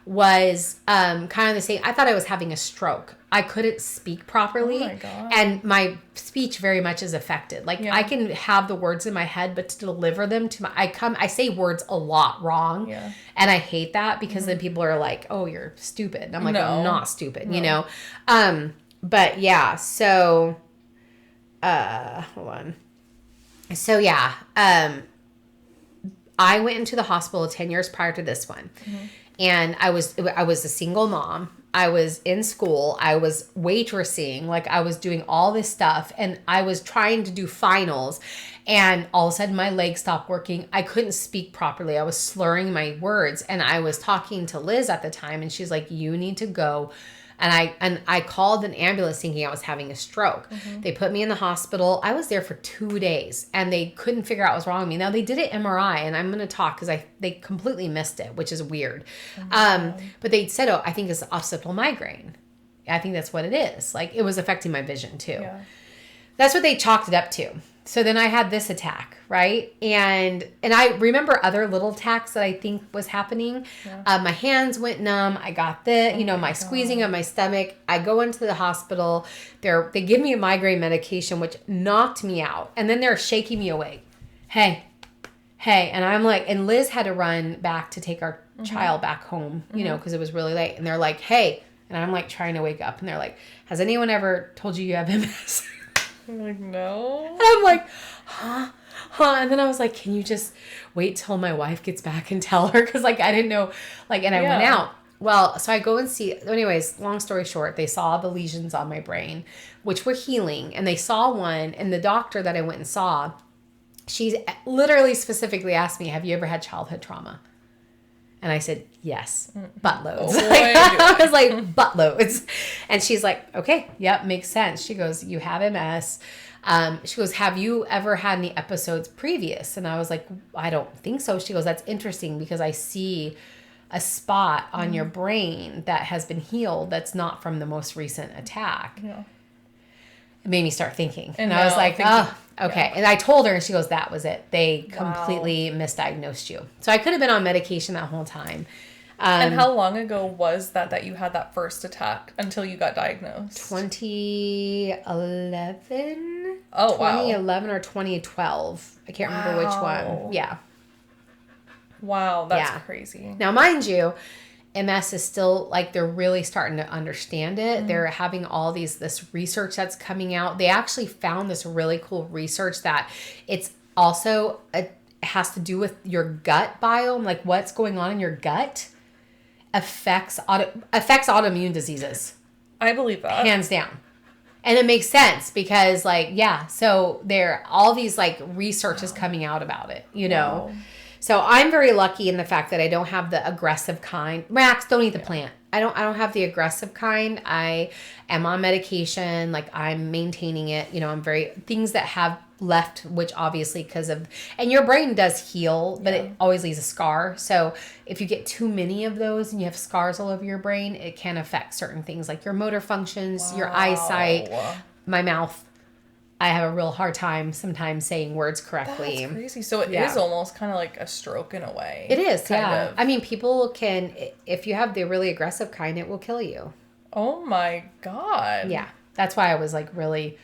was kind of the same. I thought I was having a stroke. I couldn't speak properly. Oh my God. And my speech very much is affected. Like I can have the words in my head, but to deliver them to I say words a lot wrong. Yeah. And I hate that, because then people are like, oh, you're stupid. And I'm like, I'm not stupid, you know? But yeah, so, hold on. So yeah, I went into the hospital 10 years prior to this one. And I was a single mom. I was in school. I was waitressing. Like I was doing all this stuff, and I was trying to do finals, and all of a sudden my leg stopped working. I couldn't speak properly. I was slurring my words, and I was talking to Liz at the time, and she's like, you need to go And I called an ambulance thinking I was having a stroke. They put me in the hospital. I was there for 2 days and they couldn't figure out what was wrong with me. Now they did an MRI, and I'm going to talk because they completely missed it, which is weird. But they said, oh, I think it's occipital migraine. I think that's what it is. Like, it was affecting my vision too. Yeah. That's what they chalked it up to. So then I had this attack, right? And I remember other little attacks that I think was happening. Yeah. My hands went numb. I got my squeezing of my stomach. I go into the hospital. They give me a migraine medication, which knocked me out. And then they're shaking me awake. Hey. And I'm like, and Liz had to run back to take our child back home, because it was really late. And they're like, hey. And I'm like trying to wake up. And they're like, has anyone ever told you have MS? I'm like, no. And I'm like, huh? And then I was like, can you just wait till my wife gets back and tell her? Because, like, I didn't know. Like, and I went out. Well, so I go and see. Anyways, long story short, they saw the lesions on my brain, which were healing. And they saw one. And the doctor that I went and saw, she literally specifically asked me, have you ever had childhood trauma? And I said, yes, buttloads. I was like, buttloads. And she's like, okay, yep, makes sense. She goes, you have MS. She goes, have you ever had any episodes previous? And I was like, I don't think so. She goes, that's interesting because I see a spot on your brain that has been healed that's not from the most recent attack. Yeah. It made me start thinking. And I was like, oh, okay. Yeah. And I told her, and she goes, that was it. They completely misdiagnosed you. So I could have been on medication that whole time. And how long ago was that you had that first attack until you got diagnosed? 2011. Oh, 2011 or 2012. I can't remember which one. Yeah. Wow, that's crazy. Now, mind you, MS is still, like, they're really starting to understand it. They're having all this research that's coming out. They actually found this really cool research that it's also, it has to do with your gut biome, like what's going on in your gut affects autoimmune diseases. I believe that. Hands down. And it makes sense because, like, so all these, like, research is coming out about it, Wow. So I'm very lucky in the fact that I don't have the aggressive kind. Max, don't eat the plant. I don't have the aggressive kind. I am on medication. Like, I'm maintaining it. I'm things that have left, which obviously and your brain does heal, but it always leaves a scar. So if you get too many of those and you have scars all over your brain, it can affect certain things like your motor functions, your eyesight, my mouth. I have a real hard time sometimes saying words correctly. That's crazy. So it is almost kind of like a stroke in a way. It is, kind of. I mean, people can, if you have the really aggressive kind, it will kill you. Oh my God. Yeah. That's why I was like really,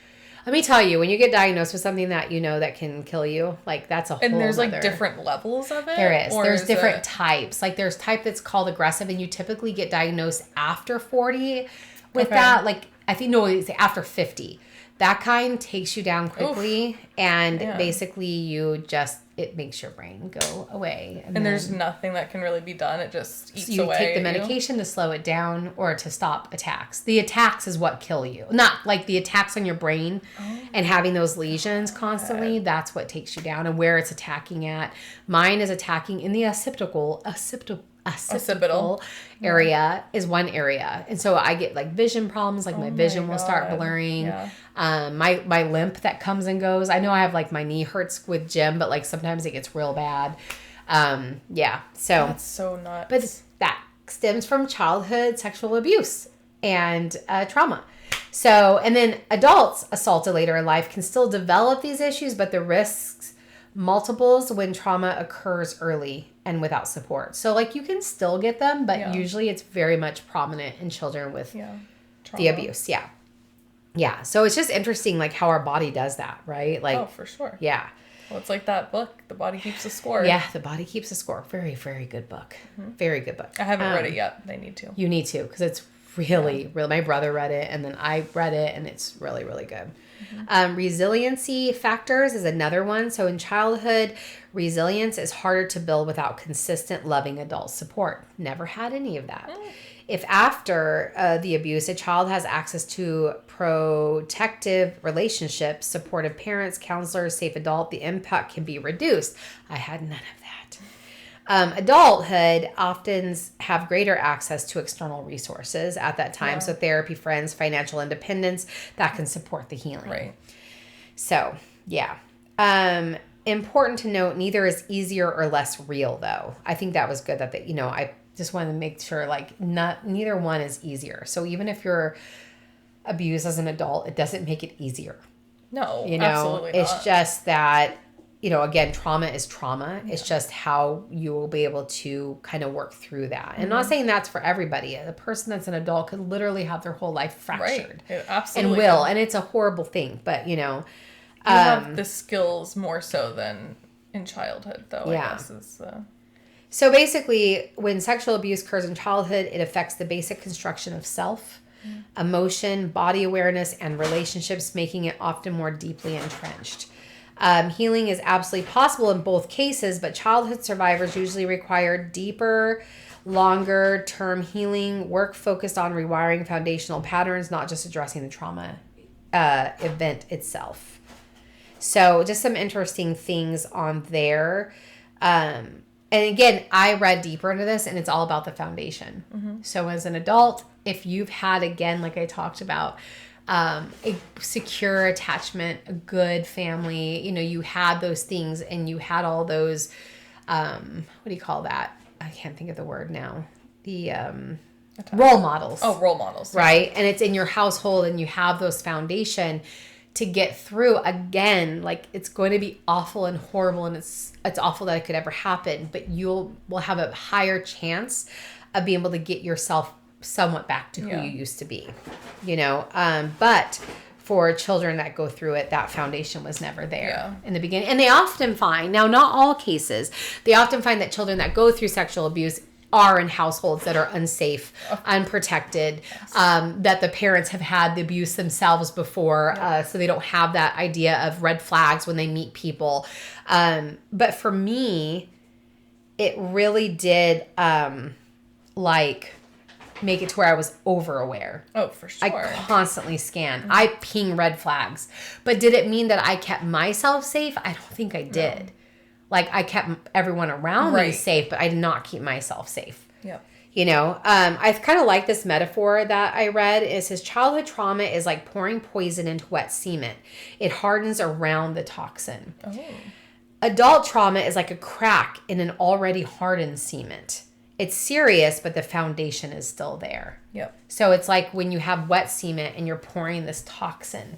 let me tell you, when you get diagnosed with something that that can kill you, like that's a whole And there's like different levels of it? There is. There's different types. Like there's type that's called aggressive, and you typically get diagnosed after 40 with that. Like, I think, no, it's after 50. That kind takes you down quickly, and basically it makes your brain go away. And there's nothing that can really be done. It just eats away. You take the medication to slow it down or to stop attacks. The attacks is what kill you. Not like the attacks on your brain and having those lesions constantly. That's what takes you down, and where it's attacking at. Mine is attacking in the occipital area is one area, and so I get like vision problems, like my vision will start blurring. My limp that comes and goes. I know I have like my knee hurts with gym, but like sometimes it gets real bad. So that's so nuts. But that stems from childhood sexual abuse and trauma. So, and then adults assaulted later in life can still develop these issues, but the risks multiples when trauma occurs early and without support. So like you can still get them, but usually it's very much prominent in children with the abuse. Yeah. So it's just interesting like how our body does that, right? Like, oh, for sure. Yeah. Well, it's like that book, The Body Keeps the Score. Yeah, The Body Keeps the Score. Very, very good book. Mm-hmm. Very good book. I haven't read it yet. I need to. You need to, because it's really. My brother read it, and then I read it, and it's really, really good. Mm-hmm. Resiliency factors is another one. So in childhood, resilience is harder to build without consistent, loving adult support. Never had any of that. If after the abuse, a child has access to protective relationships, supportive parents, counselors, safe adult, the impact can be reduced. I had none of Adulthood often have greater access to external resources at that time. Yeah. So therapy, friends, financial independence that can support the healing. Right. So, yeah. Important to note, neither is easier or less real, though. I think that was good that, I just wanted to make sure, like, neither one is easier. So even if you're abused as an adult, it doesn't make it easier. No, absolutely not. It's just that, again, trauma is trauma. Yeah. It's just how you will be able to kind of work through that. And I'm not saying that's for everybody. A person that's an adult could literally have their whole life fractured. Right. It absolutely. And will. And it's a horrible thing. But, you have the skills more so than in childhood, though, yeah. I guess is... So basically, when sexual abuse occurs in childhood, it affects the basic construction of self, emotion, body awareness, and relationships, making it often more deeply entrenched. Healing is absolutely possible in both cases, but childhood survivors usually require deeper, longer-term healing, work focused on rewiring foundational patterns, not just addressing the trauma event itself. So just some interesting things on there. And again, I read deeper into this, and it's all about the foundation. Mm-hmm. So as an adult, if you've had, again, like I talked about, a secure attachment, a good family, you had those things, and you had all those, what do you call that? I can't think of the word now. The role models. Oh, role models. Right? And it's in your household, and you have those foundation to get through. Again, like, it's going to be awful and horrible, and it's awful that it could ever happen, but will have a higher chance of being able to get yourself somewhat back to who you used to be, but for children that go through it, that foundation was never there in the beginning. And they often find, now not all cases, they often find that children that go through sexual abuse are in households that are unsafe, unprotected, that the parents have had the abuse themselves before, so they don't have that idea of red flags when they meet people. But for me, it really did make it to where I was over aware. Oh, for sure. I constantly scanned. I ping red flags. But did it mean that I kept myself safe? I don't think I did. No. Like, I kept everyone around me safe, but I did not keep myself safe. Yep. I kind of like this metaphor that I read. It says childhood trauma is like pouring poison into wet cement. It hardens around the toxin. Oh. Adult trauma is like a crack in an already hardened cement. It's serious, but the foundation is still there. Yep. So it's like when you have wet cement and you're pouring this toxin,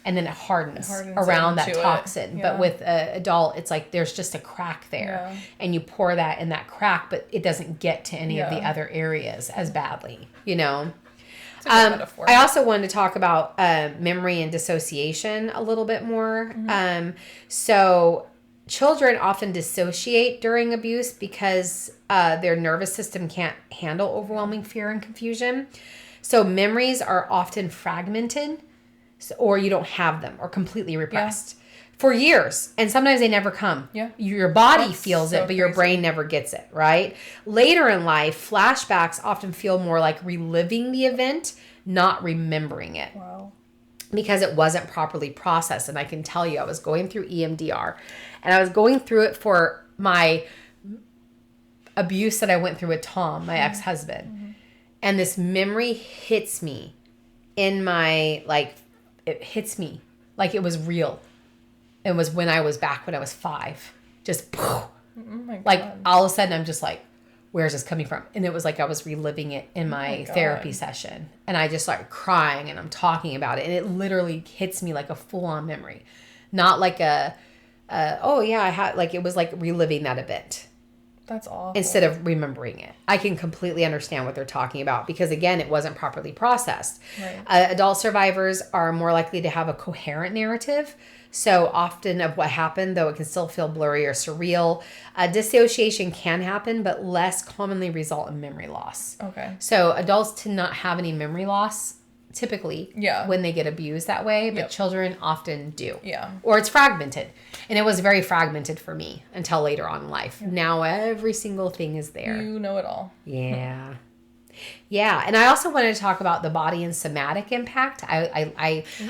and then it hardens around that toxin. Yeah. But with an adult, it's like there's just a crack there. Yeah. And you pour that in that crack, but it doesn't get to any of the other areas as badly, It's a good metaphor. I also wanted to talk about memory and dissociation a little bit more. Mm-hmm. So children often dissociate during abuse because their nervous system can't handle overwhelming fear and confusion. So memories are often fragmented, or you don't have them, or completely repressed for years. And sometimes they never come. Yeah. Your body feels it, but your brain never gets it, right? Later in life, flashbacks often feel more like reliving the event, not remembering it. Wow. Because it wasn't properly processed. And I can tell you, I was going through EMDR, and I was going through it for my abuse that I went through with Tom, my ex-husband. Mm-hmm. And this memory hits me in my, it hits me like it was real. It was when I was 5. Just, oh my God. All of a sudden, I'm just like, where's this coming from? And it was like I was reliving it in my therapy session. And I just started crying, and I'm talking about it. And it literally hits me like a full-on memory. Not like it was like reliving that event. That's awful. Instead of remembering it. I can completely understand what they're talking about because, again, it wasn't properly processed. Right. Adult survivors are more likely to have a coherent narrative. So often of what happened, though it can still feel blurry or surreal. Dissociation can happen, but less commonly result in memory loss. Okay. So adults tend not have any memory loss typically when they get abused that way, but children often do. Yeah. Or it's fragmented. And it was very fragmented for me until later on in life. Yeah. Now every single thing is there. You know it all. Yeah. Yeah. And I also wanted to talk about the body and somatic impact. I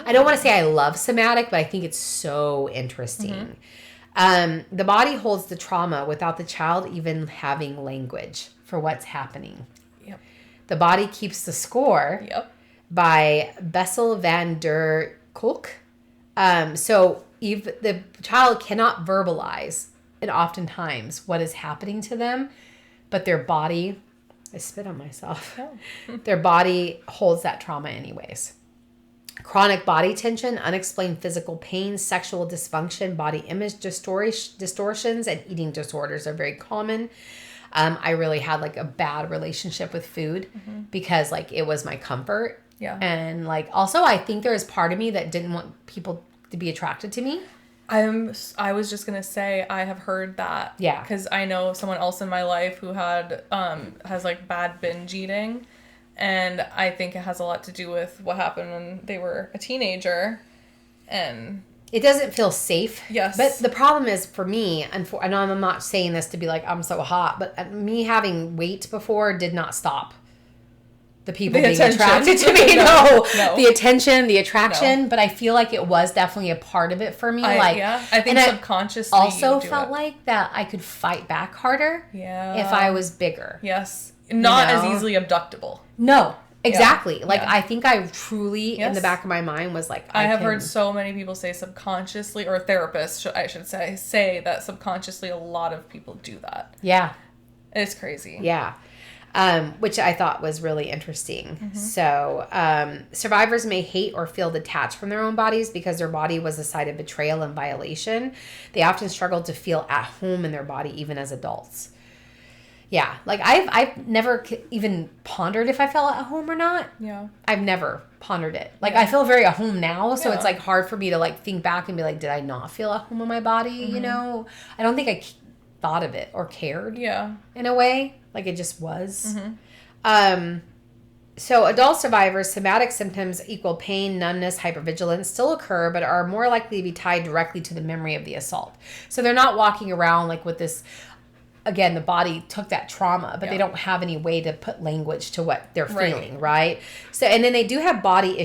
don't want to say I love somatic, but I think it's so interesting. The body holds the trauma without the child even having language for what's happening. Yep. The body keeps the score. Yep. By Bessel van der Kolk. So the child cannot verbalize, and oftentimes, what is happening to them, but their body, I spit on myself, their body holds that trauma anyways. Chronic body tension, unexplained physical pain, sexual dysfunction, body image distortions, and eating disorders are very common. I really had like a bad relationship with food because like it was my comfort. Yeah. And like also I think there is part of me that didn't want people to be attracted to me. I was just gonna say I have heard that. Yeah. Because I know someone else in my life who had has like bad binge eating, and I think it has a lot to do with what happened when they were a teenager, and it doesn't feel safe. Yes. But the problem is for me, and I'm not saying this to be like I'm so hot, but me having weight before did not stop the people being attracted to me. No. The attention, the attraction. No. But I feel like it was definitely a part of it for me. I think subconsciously. I also felt like that I could fight back harder. Yeah. If I was bigger. Yes. Not as easily abductable. No. Exactly. Yeah. Like I think I truly in the back of my mind was like I have heard so many people say subconsciously, or therapists I should say that subconsciously a lot of people do that. Yeah. It's crazy. Yeah. Which I thought was really interesting. So survivors may hate or feel detached from their own bodies because their body was a site of betrayal and violation. They often struggle to feel at home in their body even as adults. Yeah, like I've never even pondered if I felt at home or not. Yeah. I've never pondered it. Like I feel very at home now, so it's like hard for me to like think back and be like, did I not feel at home in my body? You know, I don't think I thought of it or cared. Yeah. In a way, like it just was. So adult survivors, somatic symptoms equal pain, numbness, hypervigilance still occur, but are more likely to be tied directly to the memory of the assault. So they're not walking around like with this. Again, the body took that trauma, but they don't have any way to put language to what they're feeling, right? So, and then they do have body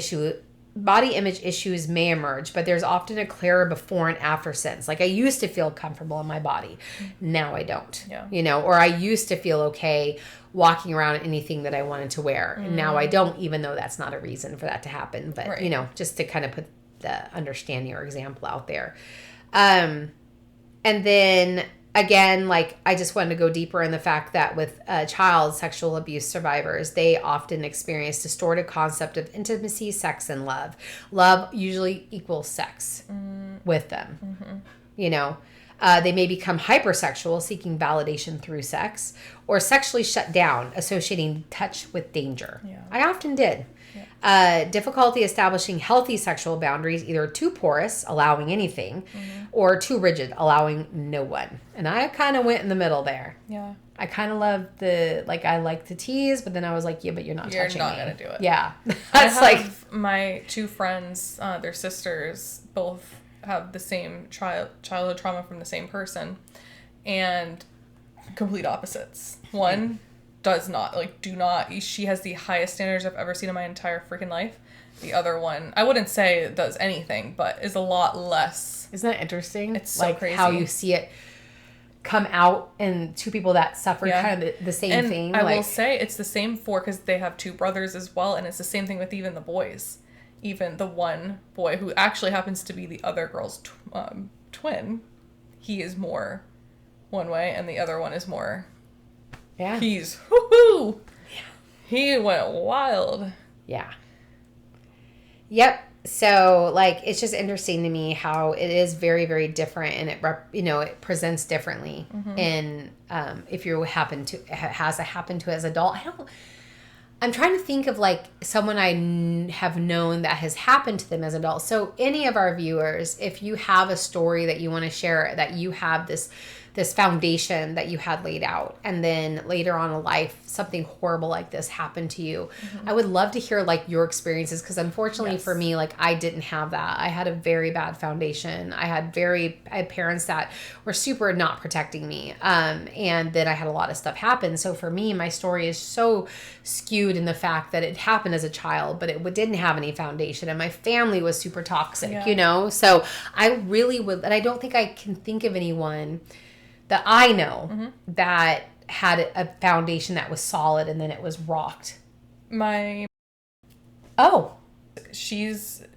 image issues may emerge, but there's often a clearer before and after sense. Like I used to feel comfortable in my body. Now I don't, you know, or I used to feel okay walking around in anything that I wanted to wear. And now I don't, even though that's not a reason for that to happen, but you know, just to kind of put the understanding or example out there. And then again, like I just wanted to go deeper in the fact that with child sexual abuse survivors, they often experience distorted concept of intimacy, sex, and love. Love usually equals sex with them. You know, they may become hypersexual, seeking validation through sex, or sexually shut down, associating touch with danger. Yeah. I often did. Difficulty establishing healthy sexual boundaries, either too porous, allowing anything, or too rigid, allowing no one. And I kind of went in the middle there. Yeah. I kind of loved I like to tease, but then I was like, yeah, but you're not touching me. You're not going to do it. Yeah. That's like my two friends, their sisters, both have the same childhood trauma from the same person, and complete opposites. One does not, she has the highest standards I've ever seen in my entire freaking life. The other one, I wouldn't say does anything, but is a lot less. Isn't that interesting? It's so crazy. How you see it come out in two people that suffer kind of the same thing. I will say it's the same because they have two brothers as well, and it's the same thing with even the boys. Even the one boy who actually happens to be the other girl's twin, he is more one way, and the other one is more. Yeah. He's whoo-hoo. Yeah. He went wild. Yeah. Yep. So, it's just interesting to me how it is very, very different, and it presents differently. And if you has happened to as adult, I'm trying to think of someone I have known that has happened to them as adults. So any of our viewers, if you have a story that you want to share, that you have this this foundation that you had laid out, and then later on in life something horrible like this happened to you. I would love to hear like your experiences, because unfortunately for me, like I didn't have that. I had a very bad foundation. I had parents that were super not protecting me, and then I had a lot of stuff happen. So for me, my story is so skewed in the fact that it happened as a child, but it didn't have any foundation, and my family was super toxic, you know. So I really would, and I don't think I can think of anyone that I know that had a foundation that was solid and then it was rocked.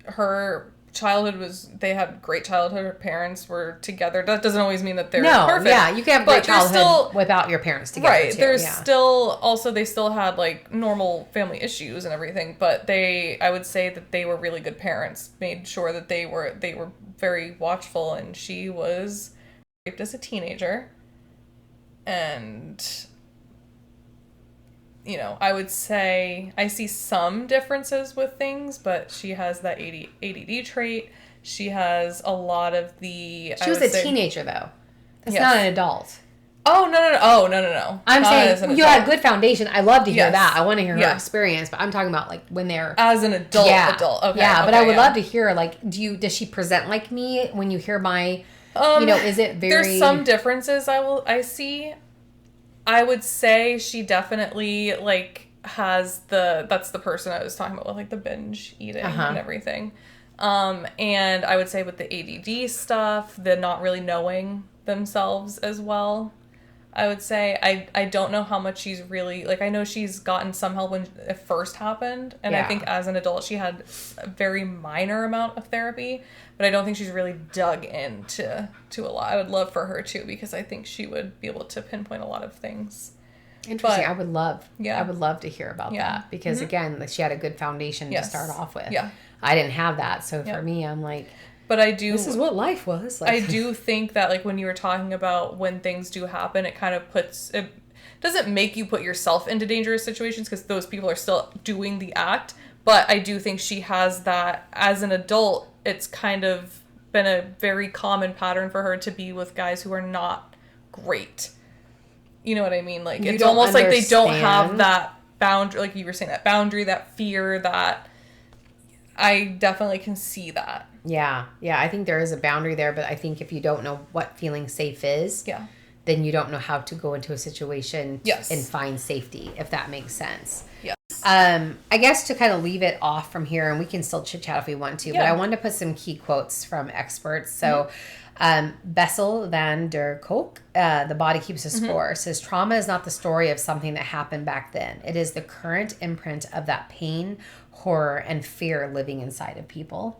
Her childhood was, they had great childhood. Her parents were together. That doesn't always mean that they're no, perfect. Yeah, you can have great childhood without your parents together. Right. Too. There's still, also they still had like normal family issues and everything, but I would say that they were really good parents, made sure that they were very watchful, and she was raped as a teenager. And, you know, I would say I see some differences with things, but she has that ADD trait. She has a lot of the... She was a teenager, though. That's not an adult. Oh, no. Oh, no. I'm saying you had good foundation. I love to hear that. I want to hear her experience, but I'm talking about, like, when they're... As an adult. Okay. Yeah, but I would love to hear, like, does she present like me when you hear my... you know, is it very... There's some differences I see. I would say she definitely, like, has that's the person I was talking about with, like, the binge eating and everything. And I would say with the ADD stuff, the not really knowing themselves as well. I would say I don't know how much she's really, like, I know she's gotten some help when it first happened, and I think as an adult she had a very minor amount of therapy, but I don't think she's really dug into a lot. I would love for her to, because I think she would be able to pinpoint a lot of things. Interesting. I would love to hear about that, because again, she had a good foundation to start off with. Yeah. I didn't have that, so for me, I'm like, but I do... This is what life was. Like, I do think that, like, when you were talking about when things do happen, it kind of it doesn't make you put yourself into dangerous situations, because those people are still doing the act. But I do think she has that, as an adult, it's kind of been a very common pattern for her to be with guys who are not great. You know what I mean? Like, it's almost like they don't have that boundary, like you were saying, that boundary, that fear, that... I definitely can see that. Yeah, I think there is a boundary there, but I think if you don't know what feeling safe is, then you don't know how to go into a situation and find safety, if that makes sense. Yes. I guess to kind of leave it off from here, and we can still chit-chat if we want to, but I wanted to put some key quotes from experts. So Bessel van der Kolk, The Body Keeps a Score, says, trauma is not the story of something that happened back then. It is the current imprint of that pain, horror, and fear living inside of people.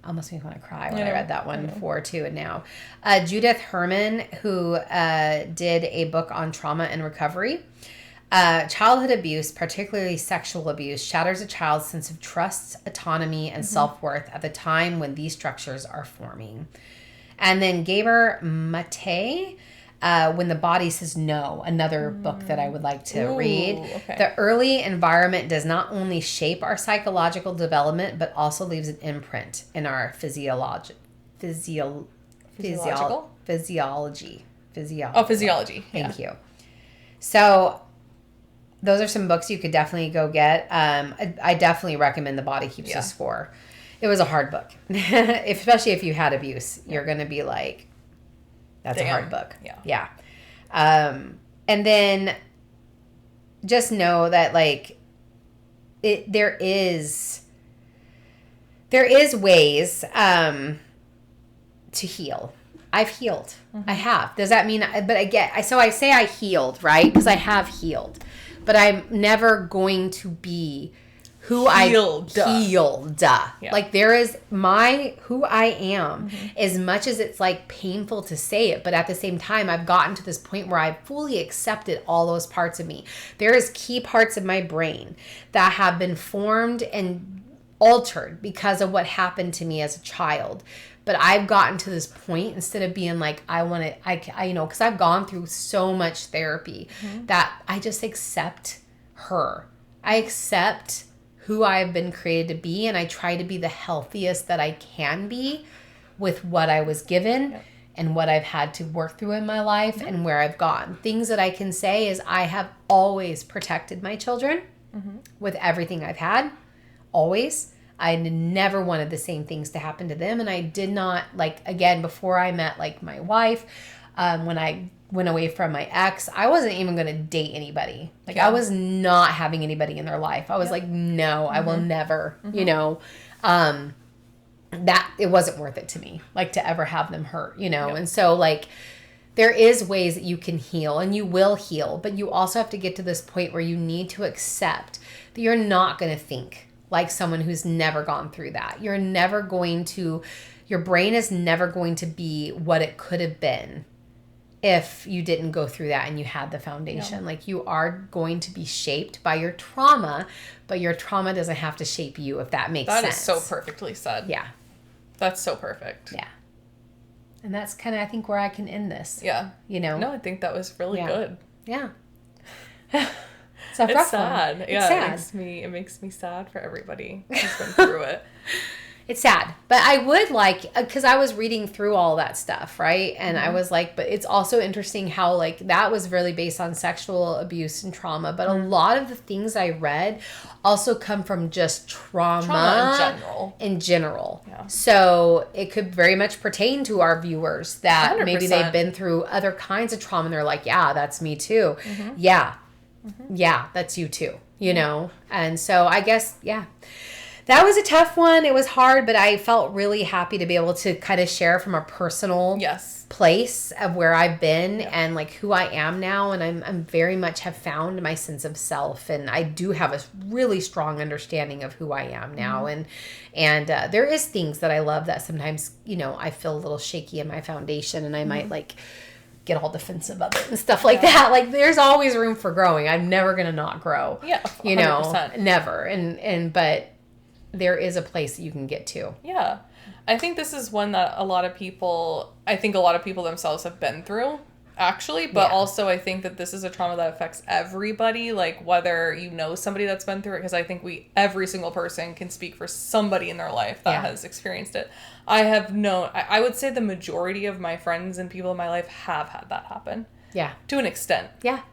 Almost makes me want to cry when I read that one before, too, and now. Judith Herman, who did a book on trauma and recovery. Childhood abuse, particularly sexual abuse, shatters a child's sense of trust, autonomy, and self-worth at the time when these structures are forming. And then Gaber Mate, When the Body Says No, another book that I would like to read. Okay. The early environment does not only shape our psychological development, but also leaves an imprint in our physiology. Physiology. Thank you. So those are some books you could definitely go get. I definitely recommend The Body Keeps a Score. It was a hard book, especially if you had abuse. You're going to be like, that's a hard book. Yeah. And then just know that, like, there is ways to heal. I've healed. I have. Does that mean? But I say I healed, right? Because I have healed, but I'm never going to be who healed. Yeah. Like, there is who I am, as much as it's like painful to say it, but at the same time, I've gotten to this point where I've fully accepted all those parts of me. There is key parts of my brain that have been formed and altered because of what happened to me as a child. But I've gotten to this point, instead of being like, I because I've gone through so much therapy that I just accept her. I accept who I've been created to be, and I try to be the healthiest that I can be with what I was given. and what I've had to work through in my life and where I've gone. Things that I can say is I have always protected my children with everything I've had. Always. I never wanted the same things to happen to them. And I did not, like, again, before I met, like, my wife, when I went away from my ex, I wasn't even going to date anybody. Like, I was not having anybody in their life. I was like, no, I will never, you know, that it wasn't worth it to me, like, to ever have them hurt, you know? And so, like, there is ways that you can heal, and you will heal, but you also have to get to this point where you need to accept that you're not going to think like someone who's never gone through that. You're never going to, your brain is never going to be what it could have been if you didn't go through that and you had the foundation. Like, you are going to be shaped by your trauma, but your trauma doesn't have to shape you, if that makes sense. That is so perfectly said. Yeah. That's so perfect. Yeah. And that's kind of, I think, where I can end this. Yeah. You know? No, I think that was really good. Yeah. It's a rough It's sad. one. Yeah, it's sad. It makes me sad for everybody who's been through it. It's sad. But I would like, because I was reading through all that stuff, right? And I was like, but it's also interesting how, like, that was really based on sexual abuse and trauma. But a lot of the things I read also come from just trauma in general. Yeah. So it could very much pertain to our viewers that 100%. maybe they've been through other kinds of trauma and they're like, yeah, that's me too. Yeah. Yeah, that's you too, you know? And so I guess, that was a tough one. It was hard, but I felt really happy to be able to kind of share from a personal place of where I've been and, like, who I am now. And I'm very much have found my sense of self. And I do have a really strong understanding of who I am now. And there is things that I love that sometimes, you know, I feel a little shaky in my foundation and I might, like, get all defensive of it and stuff like that. Like, there's always room for growing. I'm never going to not grow. Yeah, 100%. You know, never. But there is a place that you can get to. Yeah. I think this is one that a lot of people themselves have been through, actually. But also I think that this is a trauma that affects everybody, like, whether you know somebody that's been through it, because I think every single person can speak for somebody in their life that has experienced it. I have known, I would say the majority of my friends and people in my life have had that happen. Yeah. To an extent. Yeah.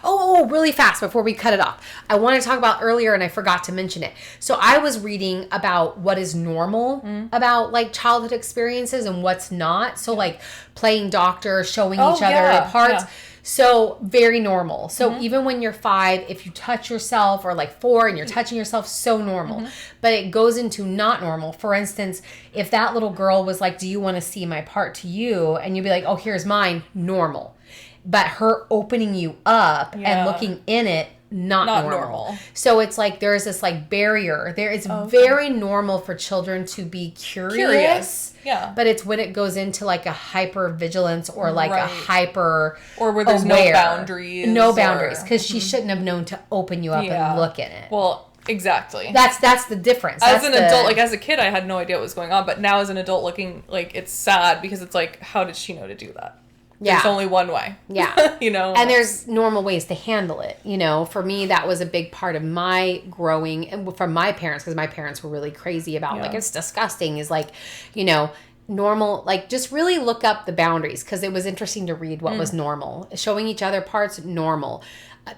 Oh, really fast before we cut it off. I want to talk about earlier and I forgot to mention it. So I was reading about what is normal about, like, childhood experiences and what's not. So, like, playing doctor, showing each other parts. Yeah. So very normal. So even when you're 5, if you touch yourself, or like 4 and you're touching yourself, so normal. But it goes into not normal. For instance, if that little girl was like, do you want to see my part to you? And you'd be like, oh, here's mine, normal. But her opening you up and looking in it, not normal. So it's like there's this, like, barrier. It's very normal for children to be curious. Yeah. But it's when it goes into, like, a hyper vigilance or, like, a hyper or where there's no boundaries. No boundaries. Because she shouldn't have known to open you up and look in it. Well, exactly. That's the difference. As an adult, like, as a kid, I had no idea what was going on. But now as an adult looking, like, it's sad because it's like, how did she know to do that? There's only one way. Yeah. You know? And there's normal ways to handle it. You know, for me, that was a big part of my growing, and from my parents, because my parents were really crazy about, like, it's disgusting, is like, you know, normal, like, just really look up the boundaries, because it was interesting to read what was normal. Showing each other parts, normal.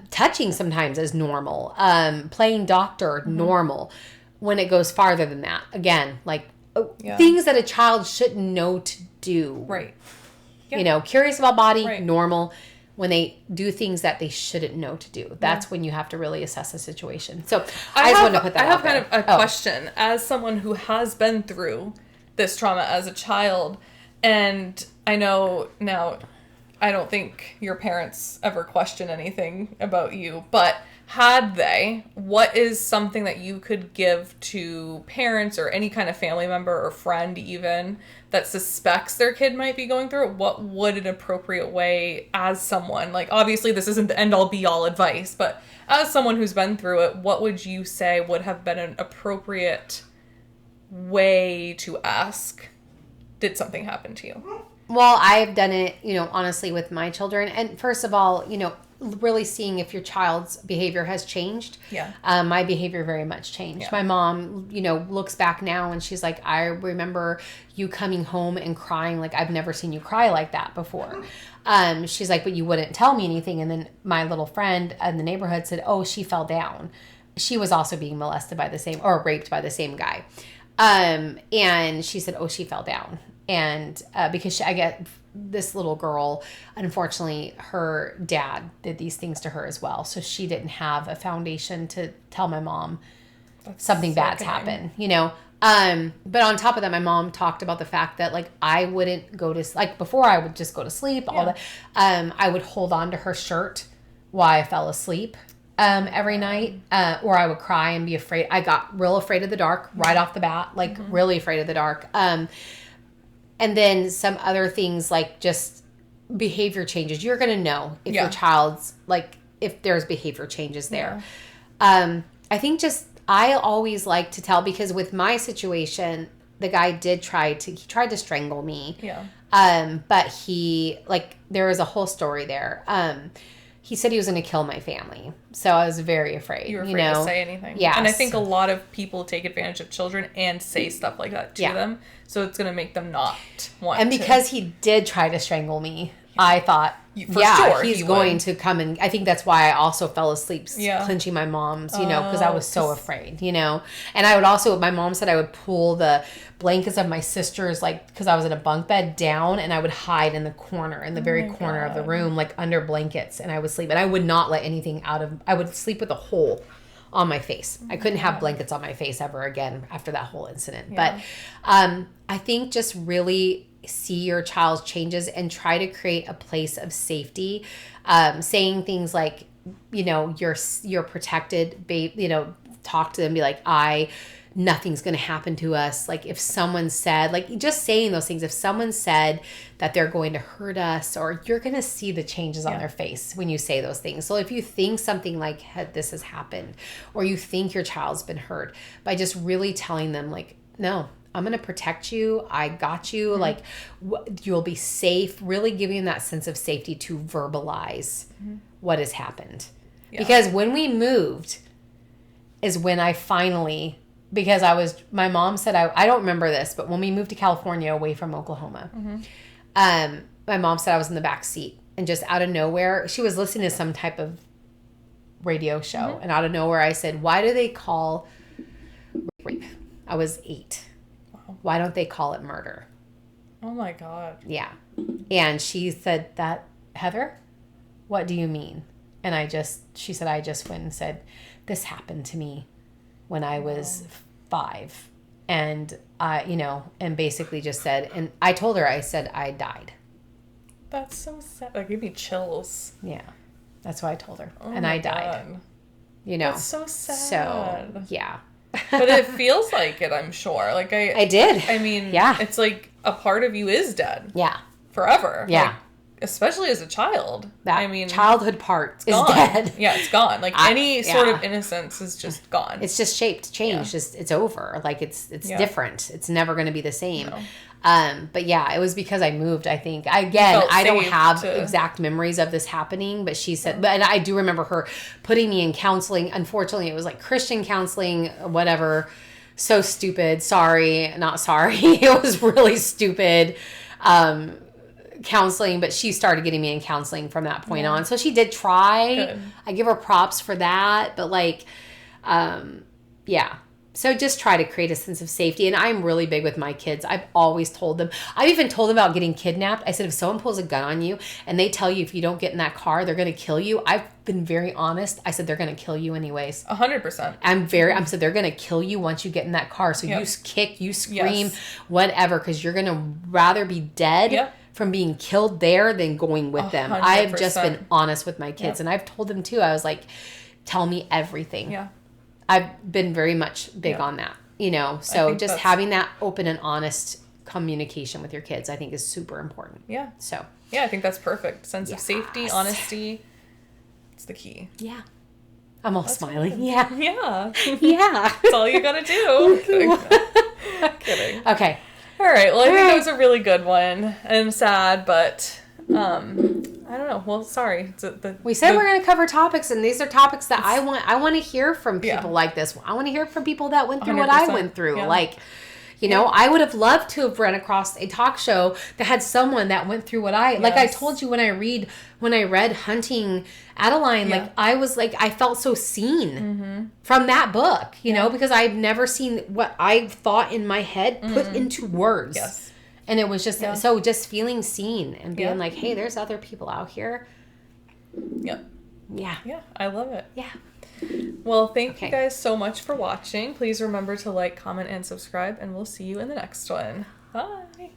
Touching sometimes is normal. Playing doctor, normal. When it goes farther than that, again, like, things that a child shouldn't know to do. Right. You know, curious about body, normal. When they do things that they shouldn't know to do, that's when you have to really assess the situation. So I just wanted to put that out there. I have kind of a question. As someone who has been through this trauma as a child, and I know now, I don't think your parents ever question anything about you, but had they, what is something that you could give to parents or any kind of family member or friend even that suspects their kid might be going through it? What would an appropriate way, as someone, like, obviously this isn't the end all be all advice, but as someone who's been through it, what would you say would have been an appropriate way to ask, did something happen to you? Well, I've done it, you know, honestly with my children. And first of all, you know, really seeing if your child's behavior has changed. Yeah. My behavior very much changed. Yeah. My mom, looks back now and she's like, I remember you coming home and crying like I've never seen you cry like that before. She's like, but you wouldn't tell me anything. And then my little friend in the neighborhood said, oh, she fell down. She was also being molested by the same, or raped by the same guy. And she said, oh, she fell down. And because I get this little girl, unfortunately, her dad did these things to her as well. So she didn't have a foundation to tell my mom something bad's happened, But on top of that, my mom talked about the fact that, like, I wouldn't go to, like, before I would just go to sleep, all that. I would hold on to her shirt while I fell asleep. Every night, or I would cry and be afraid. I got real afraid of the dark right off the bat, like really afraid of the dark. And then some other things like just behavior changes. You're going to know if your child's like, if there's behavior changes there. I think I always like to tell, because with my situation, the guy he tried to strangle me. Yeah. But there was a whole story there. He said he was going to kill my family. So I was very afraid. You were afraid to say anything. Yes. And I think a lot of people take advantage of children and say stuff like that to them. So it's going to make them not want to. And because he did try to strangle me, I thought, he's going to come. And I think that's why I also fell asleep clenching my mom's, because I was so afraid, And I would also, my mom said I would pull the blankets of my sisters, like, because I was in a bunk bed, down, and I would hide in the corner, in the very corner of the room, like under blankets, and I would sleep. And I would not let anything I would sleep with a hole on my face. I couldn't have blankets on my face ever again after that whole incident. But I think just really see your child's changes and try to create a place of safety. Saying things like, you're protected, babe, talk to them, be like, nothing's going to happen to us. Like if someone said, like just saying those things, if someone said that they're going to hurt us, or you're going to see the changes on their face when you say those things. So if you think something like this has happened, or you think your child's been hurt, by just really telling them like, no, I'm going to protect you. I got you. Like you'll be safe, really giving them that sense of safety to verbalize what has happened. Yeah. Because when we moved is when I finally, because my mom said, I don't remember this, but when we moved to California away from Oklahoma, my mom said I was in the back seat, and just out of nowhere, she was listening to some type of radio show, and out of nowhere I said, why do they call rape? I was 8. Wow. Why don't they call it murder? Oh my God. Yeah. And she said, Heather, what do you mean? And she said, I just went and said, this happened to me when I was 5. And and basically just said, and I told her, I said, I died. That's so sad. That gave me chills. Yeah. That's what I told her. Oh and I died. God. That's so sad. So, yeah. But it feels like it, I'm sure. Like I did. I mean, yeah. It's like a part of you is dead. Yeah. Forever. Yeah. Like, especially as a child. That childhood part is dead. Yeah, it's gone. Like any sort of innocence is just gone. It's just changed. Yeah. Just it's over. Like it's different. It's never going to be the same. No. But yeah, it was because I moved, I think. I don't have exact memories of this happening, but she said, and I do remember her putting me in counseling. Unfortunately, it was like Christian counseling, whatever. So stupid. Sorry, not sorry. It was really stupid. Counseling, but she started getting me in counseling from that point on. So she did try. Good. I give her props for that, but So just try to create a sense of safety. And I'm really big with my kids. I've always told them. I've even told them about getting kidnapped. I said, if someone pulls a gun on you and they tell you if you don't get in that car, they're going to kill you. I've been very honest. I said, they're going to kill you anyways. 100%. I said, they're going to kill you once you get in that car. So you kick, you scream, whatever, because you're going to rather be dead from being killed there than going with them. 100%. I've just been honest with my kids. And I've told them too. I was like, tell me everything. Yeah. I've been very much big on that, so just having that open and honest communication with your kids, I think is super important. Yeah. So. Yeah, I think that's perfect. Sense of safety, honesty. It's the key. Yeah. I'm all smiling. Awesome. Yeah. Yeah. Yeah. That's all you gotta do. Kidding. Okay. All right. Well, I think that was a really good one. And sad, but I don't know. Well, sorry. We said we're going to cover topics, and these are topics that I want to hear from people Yeah. like this. I want to hear from people that went through what I 100%. went through. Yeah. Like, you know, I would have loved to have run across a talk show that had someone that went through what like I told you when I read Hunting Adeline, like I was like, I felt so seen from that book, you know, because I've never seen what I thought in my head put into words. Yes. And it was just so just feeling seen and being like, hey, there's other people out here. Yep. Yeah. Yeah. I love it. Yeah. Well, thank you guys so much for watching. Please remember to like, comment, and subscribe, and we'll see you in the next one. Bye.